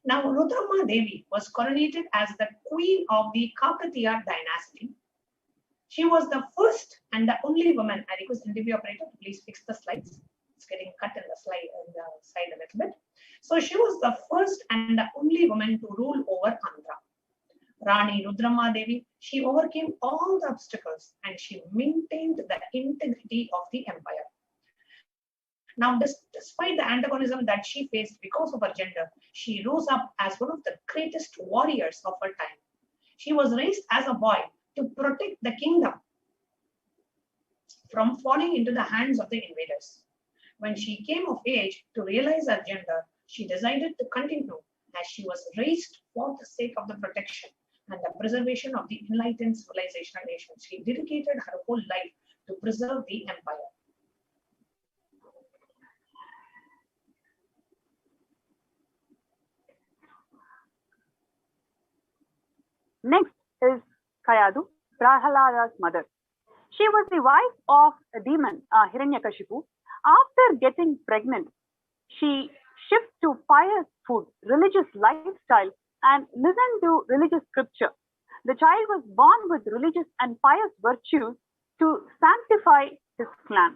Now, Rudramma Devi was coronated as the queen of the Kakatiya dynasty. She was the first and the only woman. I request interview operator to please fix the slides. It's getting cut in the slide a little bit. So she was the first and the only woman to rule over Andhra. Rani Rudramma Devi, she overcame all the obstacles and she maintained the integrity of the empire. Now, despite the antagonism that she faced because of her gender, she rose up as one of the greatest warriors of her time. She was raised as a boy to protect the kingdom from falling into the hands of the invaders. When she came of age to realize her gender, she decided to continue as she was raised for the sake of the protection and the preservation of the enlightened civilization of nations. She dedicated her whole life to preserve the empire. Next is Kayadu, Prahalada's mother. She was the wife of a demon, Hiranyakashipu. After getting pregnant, she shifted to pious food, religious lifestyle, and listened to religious scripture. The child was born with religious and pious virtues to sanctify his clan.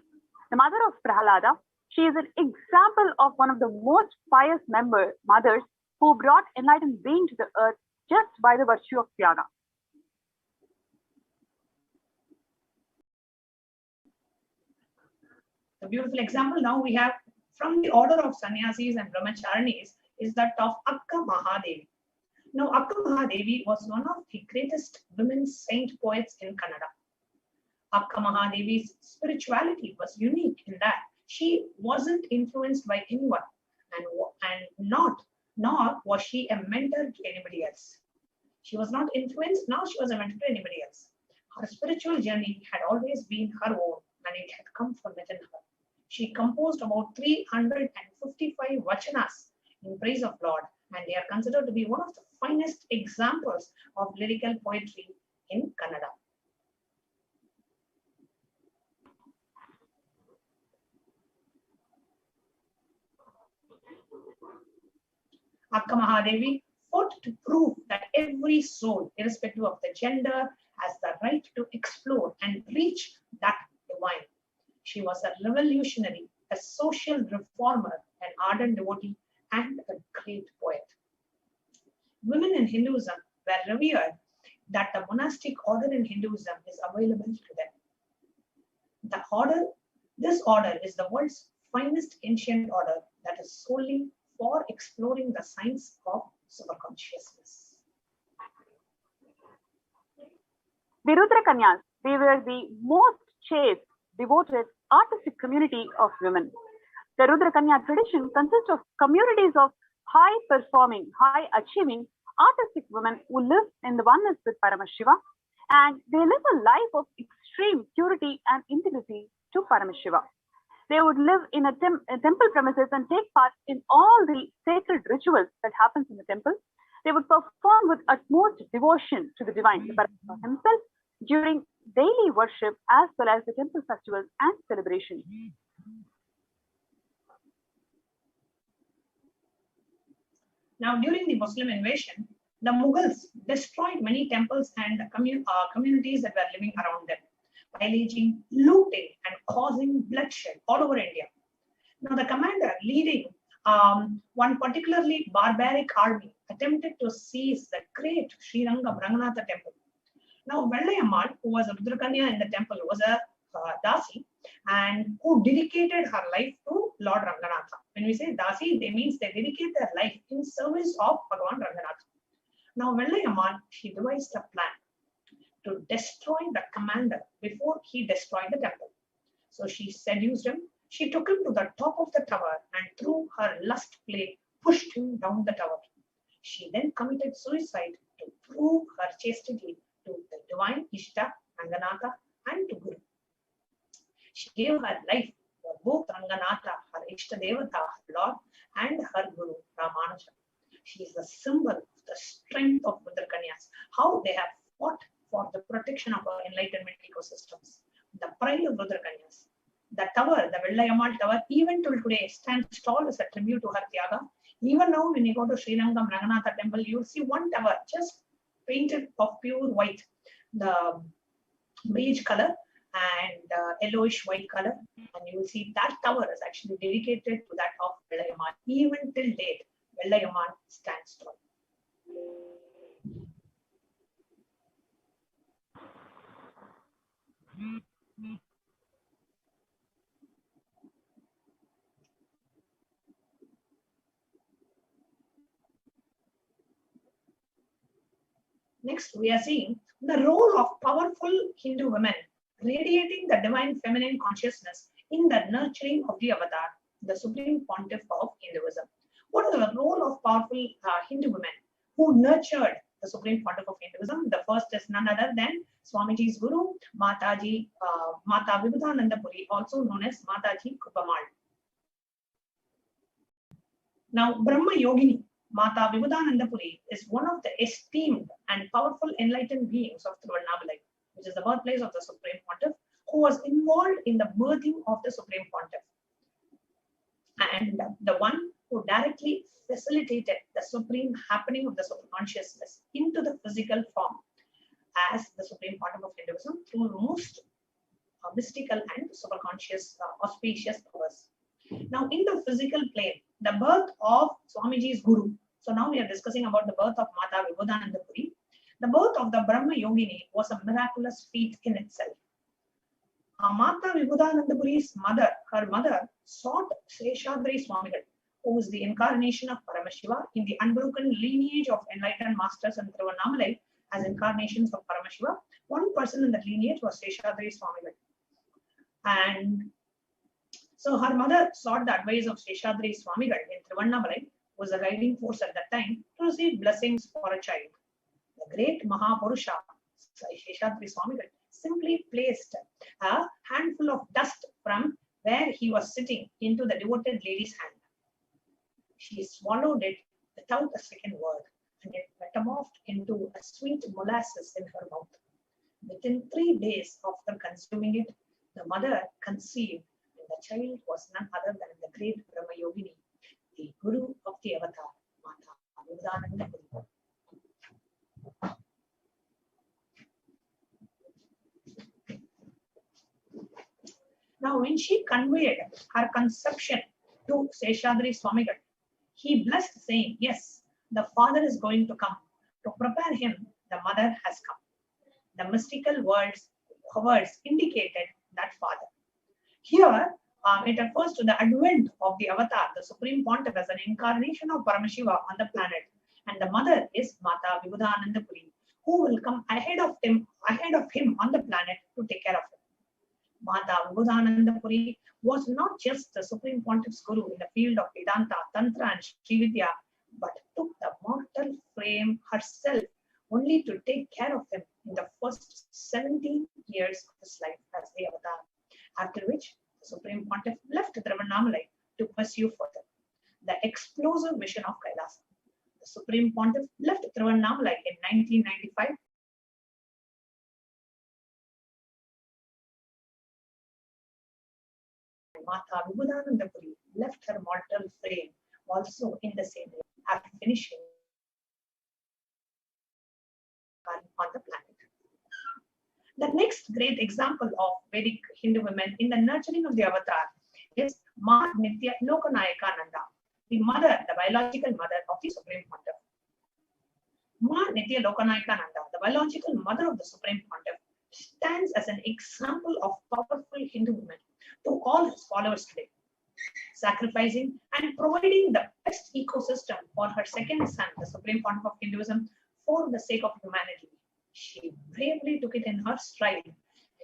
The mother of Prahalada, she is an example of one of the most pious mothers who brought enlightened being to the earth just by the virtue of Tyaga. A beautiful example now we have from the order of sannyasis and brahmacharinis is that of Akka Mahadevi. Now, Akka Mahadevi was one of the greatest women saint poets in Kannada. Akka Mahadevi's spirituality was unique in that she wasn't influenced by anyone, nor was she a mentor to anybody else. She was not influenced, nor she was a mentor to anybody else. Her spiritual journey had always been her own, and it had come from within her. She composed about 355 vachanas in praise of Lord, and they are considered to be one of the finest examples of lyrical poetry in Kannada. Akka Mahadevi fought to prove that every soul, irrespective of the gender, has the right to explore and reach that divine. She was a revolutionary, a social reformer, an ardent devotee, and a great poet. Women in Hinduism were revered that the monastic order in Hinduism is available to them. This order is the world's finest ancient order that is solely for exploring the science of superconsciousness. The Rudra Kanyas, they were the most chaste, devoted, artistic community of women. The Rudra Kanya tradition consists of communities of high-performing, high-achieving, artistic women who live in the oneness with Paramashiva, and they live a life of extreme purity and integrity to Paramashiva. They would live in a temple premises and take part in all the sacred rituals that happens in the temple. They would perform with utmost devotion to the divine, the Paramashiva himself, during daily worship as well as the temple festivals and celebrations. Now, during the Muslim invasion, the Mughals destroyed many temples and communities that were living around them, pillaging, looting, and causing bloodshed all over India. Now, the commander leading one particularly barbaric army attempted to seize the great Srirangam Ranganatha temple. Now, Vellayammal, who was a Rudrakanya in the temple, was a Dasi and who dedicated her life to Lord Ranganatha. When we say Dasi, they means they dedicate their life in service of Bhagavan Ranganatha. Now, Vellayammal, she devised a plan to destroy the commander before he destroyed the temple. So she seduced him. She took him to the top of the tower and through her lust play pushed him down the tower. She then committed suicide to prove her chastity to the divine Ishta, Ranganatha, and to Guru. She gave her life for both Ranganatha, her Ishta Devata, her Lord, and her Guru, Ramanuja. She is the symbol of the strength of Rudrakanyas, how they have fought for the protection of our enlightenment ecosystems. The pride of Rudrakanyas. The tower, the Vellayammal tower, even till today stands tall as a tribute to her Tyaga. Even now, when you go to Srirangam Ranganatha temple, you will see one tower just painted of pure white, the beige color and yellowish white color, and you will see that tower is actually dedicated to that of Vellayammal. Even till date, Vellayammal stands tall. Next, we are seeing the role of powerful Hindu women radiating the divine feminine consciousness in the nurturing of the avatar, the supreme pontiff of Hinduism. What is the role of powerful Hindu women who nurtured the supreme pontiff of Hinduism? The first is none other than Swamiji's Guru, Mata Vibhudananda Puri, also known as Mataji Kupamal. Now, Brahma Yogini, Mata Vibhudananda Puri, is one of the esteemed and powerful enlightened beings of Tiruvannamalai, which is the birthplace of the Supreme Pontiff, who was involved in the birthing of the Supreme Pontiff, and the one who directly facilitated the supreme happening of the superconsciousness into the physical form as the Supreme Pontiff of Hinduism through most mystical and superconscious auspicious powers. Now, in the physical plane, the birth of Swamiji's Guru. So now we are discussing about the birth of Mata Vibhudananda Puri. The birth of the Brahma Yogini was a miraculous feat in itself. Mata Vibhudananda Puri's mother, her mother, sought Seshadri Swamigal, who is the incarnation of Paramashiva in the unbroken lineage of enlightened masters in Tiruvannamalai, as incarnations of Paramashiva. One person in that lineage was Seshadri Swamigal. And so her mother sought the advice of Seshadri Swamigal in Thiruvannamalai, who was a guiding force at that time, to receive blessings for a child. The great Mahapurusha, Seshadri Swamigal, simply placed a handful of dust from where he was sitting into the devoted lady's hand. She swallowed it without a second word, and it metamorphed into a sweet molasses in her mouth. Within 3 days after consuming it, the mother conceived, and the child was none other than the great Brahma Yogini, the Guru of the Avatar, Mata Vivekananda Guru. Now, when she conveyed her conception to Seshadri Swamigal, he blessed, saying, "Yes, the father is going to come. To prepare him, the mother has come." The mystical words indicated that father. Here, it refers to the advent of the avatar, the Supreme Pontiff, as an incarnation of Paramashiva on the planet. And the mother is Mata Vibhudanandapuri, who will come ahead of him on the planet to take care of him. Mata Vibhudanandapuri was not just the Supreme Pontiff's guru in the field of Vedanta, Tantra, and Srividya, but took the mortal frame herself only to take care of him in the first 17 years of his life as the avatar, after which the Supreme Pontiff left Thiruvannamalai to pursue further the explosive mission of Kailasa. The Supreme Pontiff left Thiruvannamalai in 1995. Mata Vibhudanandapuri left her mortal frame also in the same way after finishing on the planet. The next great example of Vedic Hindu women in the nurturing of the avatar is Ma Nitya Lokanayakananda, the mother, the biological mother of the Supreme Pontiff. Ma Nitya Lokanayakananda, the biological mother of the Supreme Pontiff, stands as an example of powerful Hindu women to all his followers today, sacrificing and providing the best ecosystem for her second son, the Supreme Pontiff of Hinduism, for the sake of humanity. She bravely took it in her stride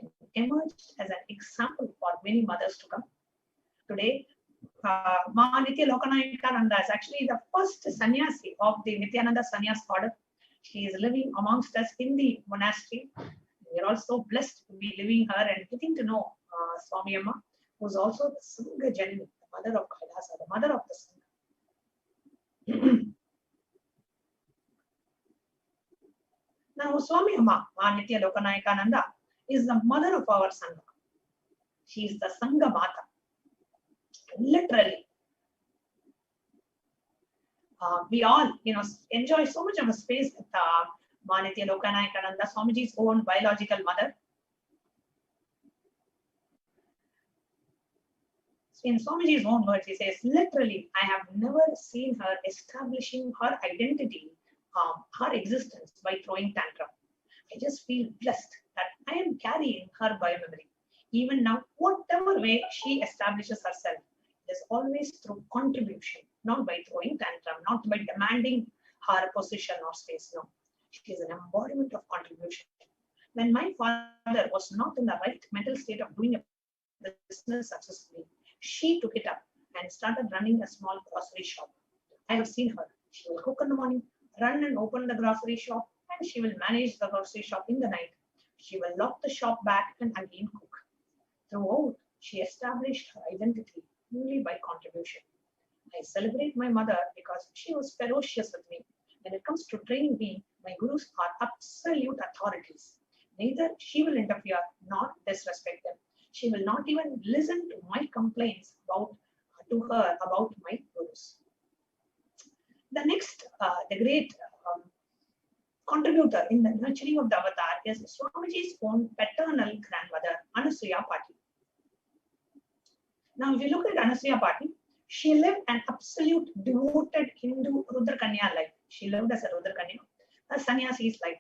and emerged as an example for many mothers to come. Today, Ma Nitya Lokanayakananda is actually the first sannyasi of the Nityananda Sannyas order. She is living amongst us in the monastery. We are also blessed to be living her and getting to know Swami Amma, who is also the Sangha Janani, the mother of Kailasa, the mother of the Sangha. Now, Swami Amma, Ma Nitya Lokanayakananda, is the mother of our Sangha. She is the Sangha Mata. Literally. We all, enjoy so much of a space with Ma Nitya Lokanayakananda, Swamiji's own biological mother. In Swamiji's own words, he says, literally, I have never seen her establishing her identity, her existence by throwing tantrum. I just feel blessed that I am carrying her biomemory. Even now, whatever way she establishes herself, it is always through contribution, not by throwing tantrum, not by demanding her position or space. No, she is an embodiment of contribution. When my father was not in the right mental state of doing a business successfully, she took it up and started running a small grocery shop. I have seen her. She will cook in the morning, run and open the grocery shop, and she will manage the grocery shop in the night. She will lock the shop back and again cook. Throughout, she established her identity only by contribution. I celebrate my mother because she was ferocious with me. When it comes to training me, my gurus are absolute authorities. Neither she will interfere nor disrespect them. She will not even listen to my complaints about my gurus. The next, the great contributor in the nurturing of the avatar is Swamiji's own paternal grandmother, Anasuya Patil. Now, if you look at Anasuya Patil, she lived an absolute devoted Hindu Rudrakanya life. She lived as a Rudrakanya, a sannyasi's life.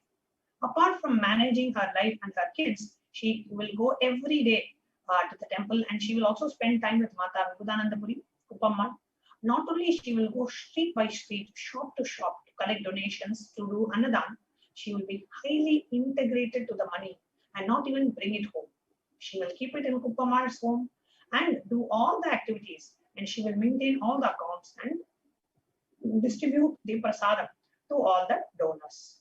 Apart from managing her life and her kids, she will go every day to the temple, and she will also spend time with Mata Vibhudanandapuri, Upamma. Not only she will go street by street, shop to shop to collect donations to do Annadan, She will be highly integrated to the money and not even bring it home. She will keep it in Kuppamar's home and do all the activities, and she will maintain all the accounts and distribute the prasadam to all the donors.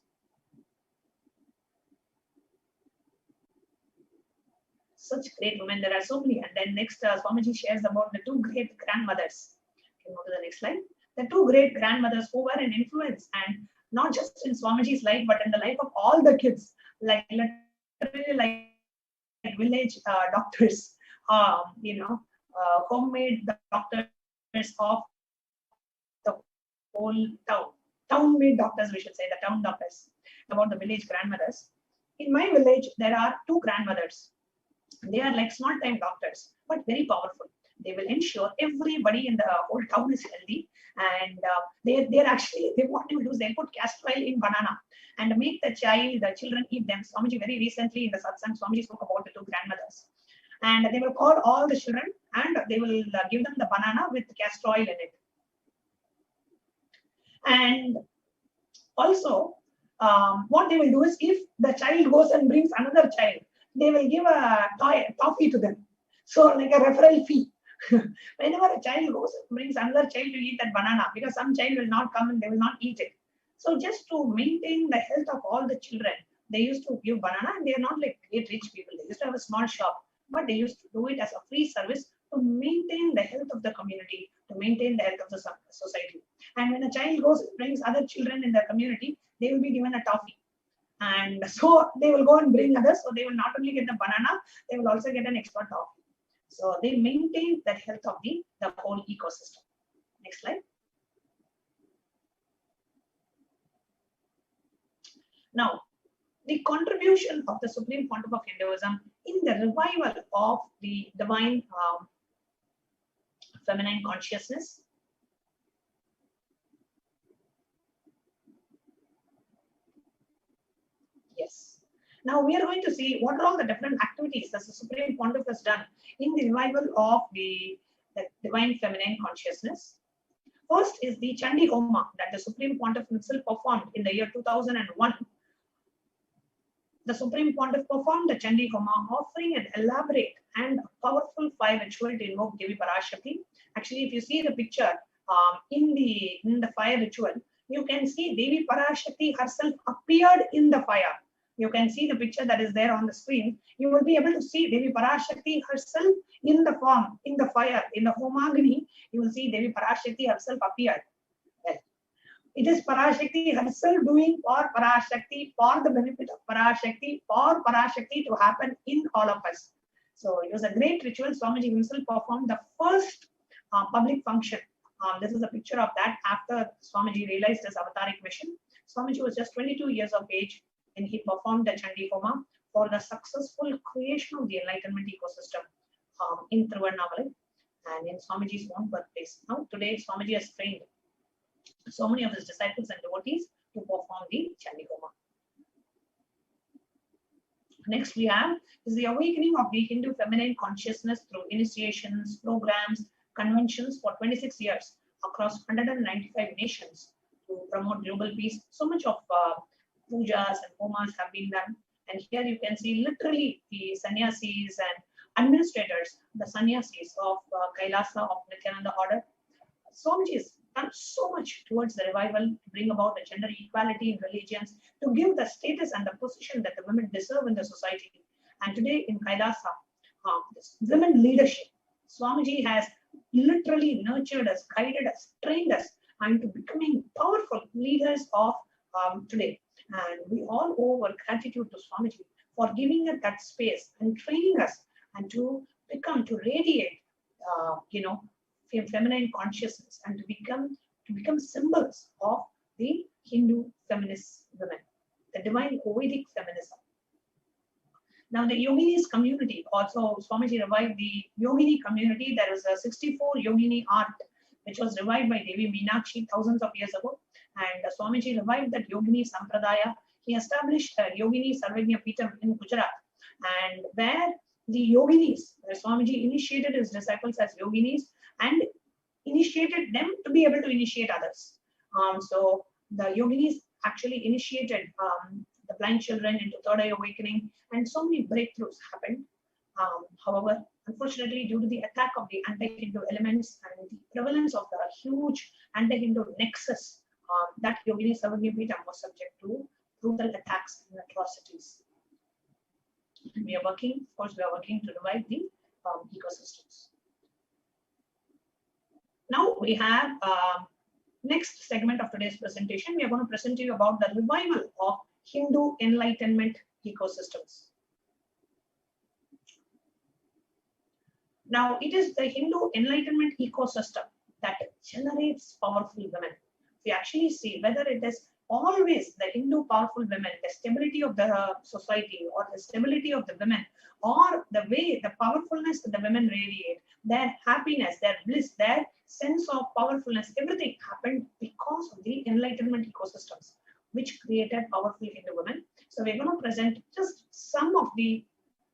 Such great women, there are so many. And then next, Swamiji shares about the two great grandmothers. Can go to the next slide. The two great grandmothers who were an influence, and not just in Swamiji's life, but in the life of all the kids, like literally like village doctors, homemade doctors of the whole town. Town-made doctors, we should say, the town doctors, about the village grandmothers. In my village, there are two grandmothers. They are like small-time doctors, but very powerful. They will ensure everybody in the whole town is healthy, and what they will do is they'll put castor oil in banana and make the children eat them. Swamiji very recently in the satsang, Swamiji spoke about the two grandmothers, and they will call all the children and they will give them the banana with castor oil in it. And also, what they will do is, if the child goes and brings another child, they will give a toffee to them. So like a referral fee. Whenever a child goes and brings another child to eat that banana, because some child will not come and they will not eat it. So just to maintain the health of all the children, they used to give banana, and they are not like great rich people. They used to have a small shop, but they used to do it as a free service to maintain the health of the community, to maintain the health of the society. And when a child goes and brings other children in the community, they will be given a toffee. And so they will go and bring others. So they will not only get the banana, they will also get an extra toffee. So they maintain the health of the whole ecosystem. Next slide. Now, the contribution of the Supreme Pontiff of Hinduism in the revival of the divine feminine consciousness. Yes. Now we are going to see what are all the different activities that the Supreme Pontiff has done in the revival of the divine feminine consciousness. First is the Chandi Homa that the Supreme Pontiff himself performed in the year 2001. The Supreme Pontiff performed the Chandi Homa, offering an elaborate and powerful fire ritual to invoke Devi Parashakti. Actually, if you see the picture in the fire ritual, you can see Devi Parashakti herself appeared in the fire. You can see the picture that is there on the screen. You will be able to see Devi Parashakti herself in the form, in the fire, in the Homagni. You will see Devi Parashakti herself appeared. Well, it is Parashakti herself doing for Parashakti, for the benefit of Parashakti, for Parashakti to happen in all of us. So it was a great ritual. Swamiji himself performed the first public function. This is a picture of that after Swamiji realized his avataric mission. Swamiji was just 22 years of age when he performed the Chandi Homa for the successful creation of the enlightenment ecosystem in Tiruvannamalai and in Swamiji's own birthplace. Now, today, Swamiji has trained so many of his disciples and devotees to perform the Chandi Homa. Next we have is the awakening of the Hindu feminine consciousness through initiations, programs, conventions for 26 years across 195 nations to promote global peace. So much of pujas and homas have been done. And here you can see literally the sannyasis and administrators, the sannyasis of Kailasa of Nityananda order. Swamiji has done so much towards the revival to bring about the gender equality in religions, to give the status and the position that the women deserve in the society. And today in Kailasa, women leadership, Swamiji has literally nurtured us, guided us, trained us, and to becoming powerful leaders of today. And we all owe our gratitude to Swamiji for giving us that space and training us and to radiate, feminine consciousness and to become symbols of the Hindu feminist women, the divine Vedic feminism. Now, the Yoginis community, also Swamiji revived the Yogini community. There was a 64 Yogini art which was revived by Devi Meenakshi thousands of years ago. And Swamiji revived that Yogini Sampradaya. He established a Yogini Sarvagya Peetham in Gujarat. And where the Yoginis, where Swamiji initiated his disciples as Yoginis and initiated them to be able to initiate others. So the Yoginis actually initiated the blind children into third eye awakening, and so many breakthroughs happened. However, unfortunately, due to the attack of the anti-Hindu elements and the prevalence of the huge anti-Hindu nexus, that Yogini Savagya Peetham was subject to brutal attacks and atrocities. We are working, of course, we are working to revive the ecosystems. Now we have next segment of today's presentation. We are going to present to you about the revival of Hindu enlightenment ecosystems. Now, it is the Hindu enlightenment ecosystem that generates powerful women. We actually see whether it is always the Hindu powerful women, the stability of the society, or the stability of the women, or the way, the powerfulness that the women radiate, their happiness, their bliss, their sense of powerfulness, everything happened because of the enlightenment ecosystems, which created powerful Hindu women. So we're going to present just some of the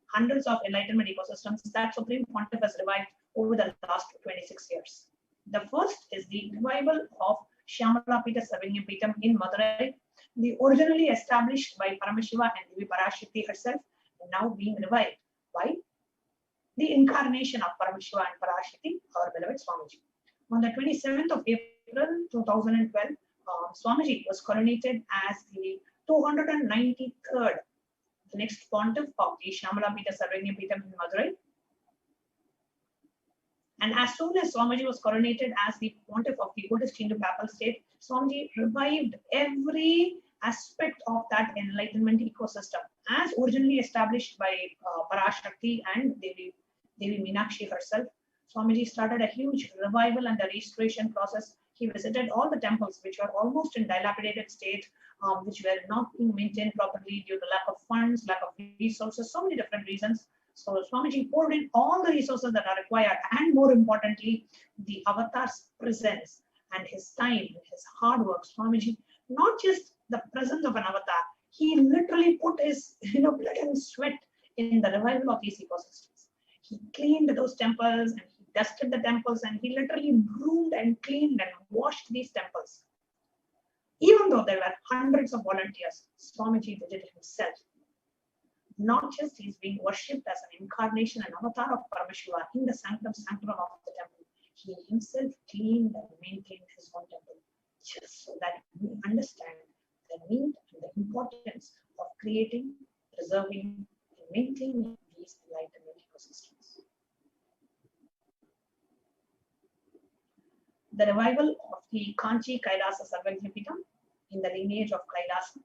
hundreds of enlightenment ecosystems that Supreme Pontiff has revived over the last 26 years. The first is the revival of Shyamalapita Savagya Peetham in Madurai, originally established by Paramashiva and Devi Parashakti herself, and now being revived by the incarnation of Paramashiva and Parashakti, our beloved Swamiji. On the 27th of April 2012, Swamiji was coronated as the 293rd, the next pontiff of the Shyamalapita Savagya Peetham in Madurai. And as soon as Swamiji was coronated as the pontiff of the oldest Hindu papal state, Swamiji revived every aspect of that enlightenment ecosystem, as originally established by Parashakti and Devi Meenakshi herself. Swamiji started a huge revival and the restoration process. He visited all the temples which were almost in dilapidated state, which were not being maintained properly due to lack of funds, lack of resources, so many different reasons. So Swamiji poured in all the resources that are required, and more importantly, the avatar's presence and his time, his hard work. Swamiji, not just the presence of an avatar, he literally put his blood and sweat in the revival of these ecosystems. He cleaned those temples and he dusted the temples, and he literally groomed and cleaned and washed these temples. Even though there were hundreds of volunteers, Swamiji did it himself. Not just he's being worshipped as an incarnation and avatar of Paramashiva in the sanctum sanctorum of the temple, he himself cleaned and maintained his own temple, just so that we understand the need and the importance of creating, preserving, and maintaining these enlightenment ecosystems. The revival of the Kanchi Kailasa Savagya Peetham in the lineage of Kailasa.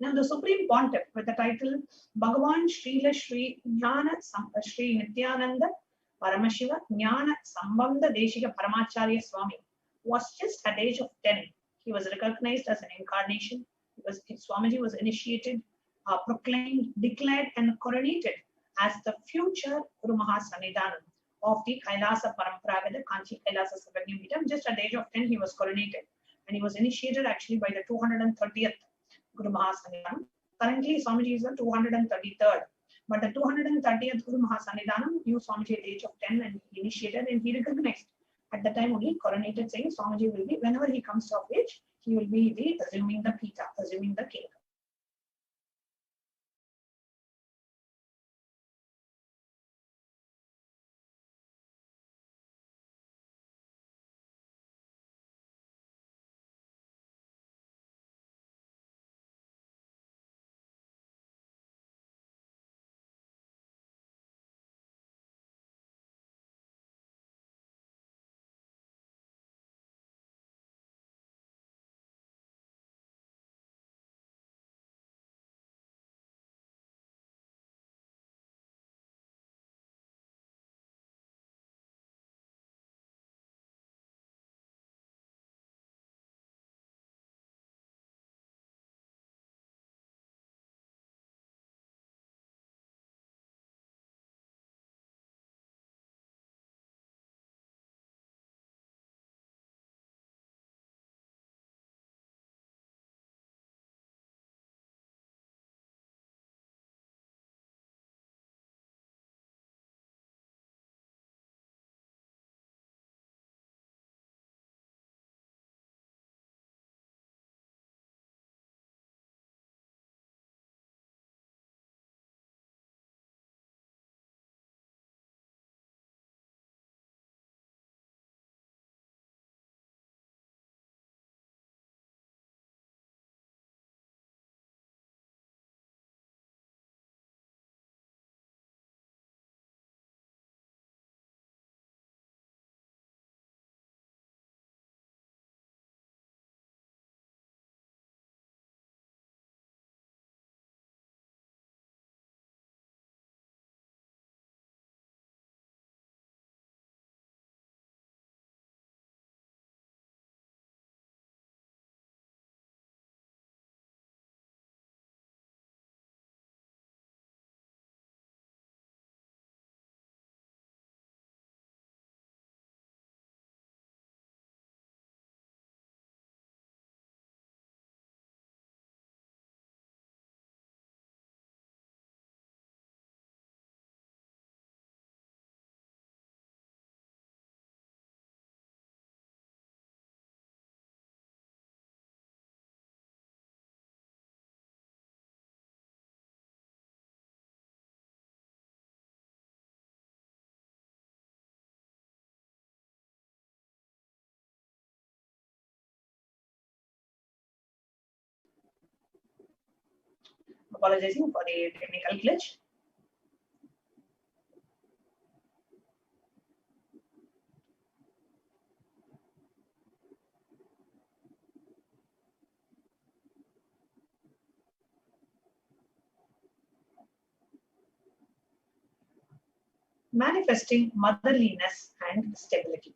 Now, the Supreme Pontiff, with the title Bhagavan Srila Sri Jnana Sri Nityananda Paramashiva Jnana Sambandha Deshika Paramacharya Swami, was just at the age of 10. He was recognized as an incarnation. Swamiji was initiated, proclaimed, declared, and coronated as the future Guru Mahasannidhanam of the Kailasa Paramparagata Kanchi Kailasa Savagya Peetham. Just at the age of 10, he was coronated, and he was initiated actually by the 230th Guru Mahasannidhanam. Currently, Swamiji is the 233rd. But the 230th Guru Mahasannidhanam knew Swamiji at the age of 10, and he initiated and he recognized. At the time only coronated, saying Swamiji will be, whenever he comes of age, he will be assuming the Pita, assuming the king. apologizing for the technical glitch. Manifesting motherliness and stability.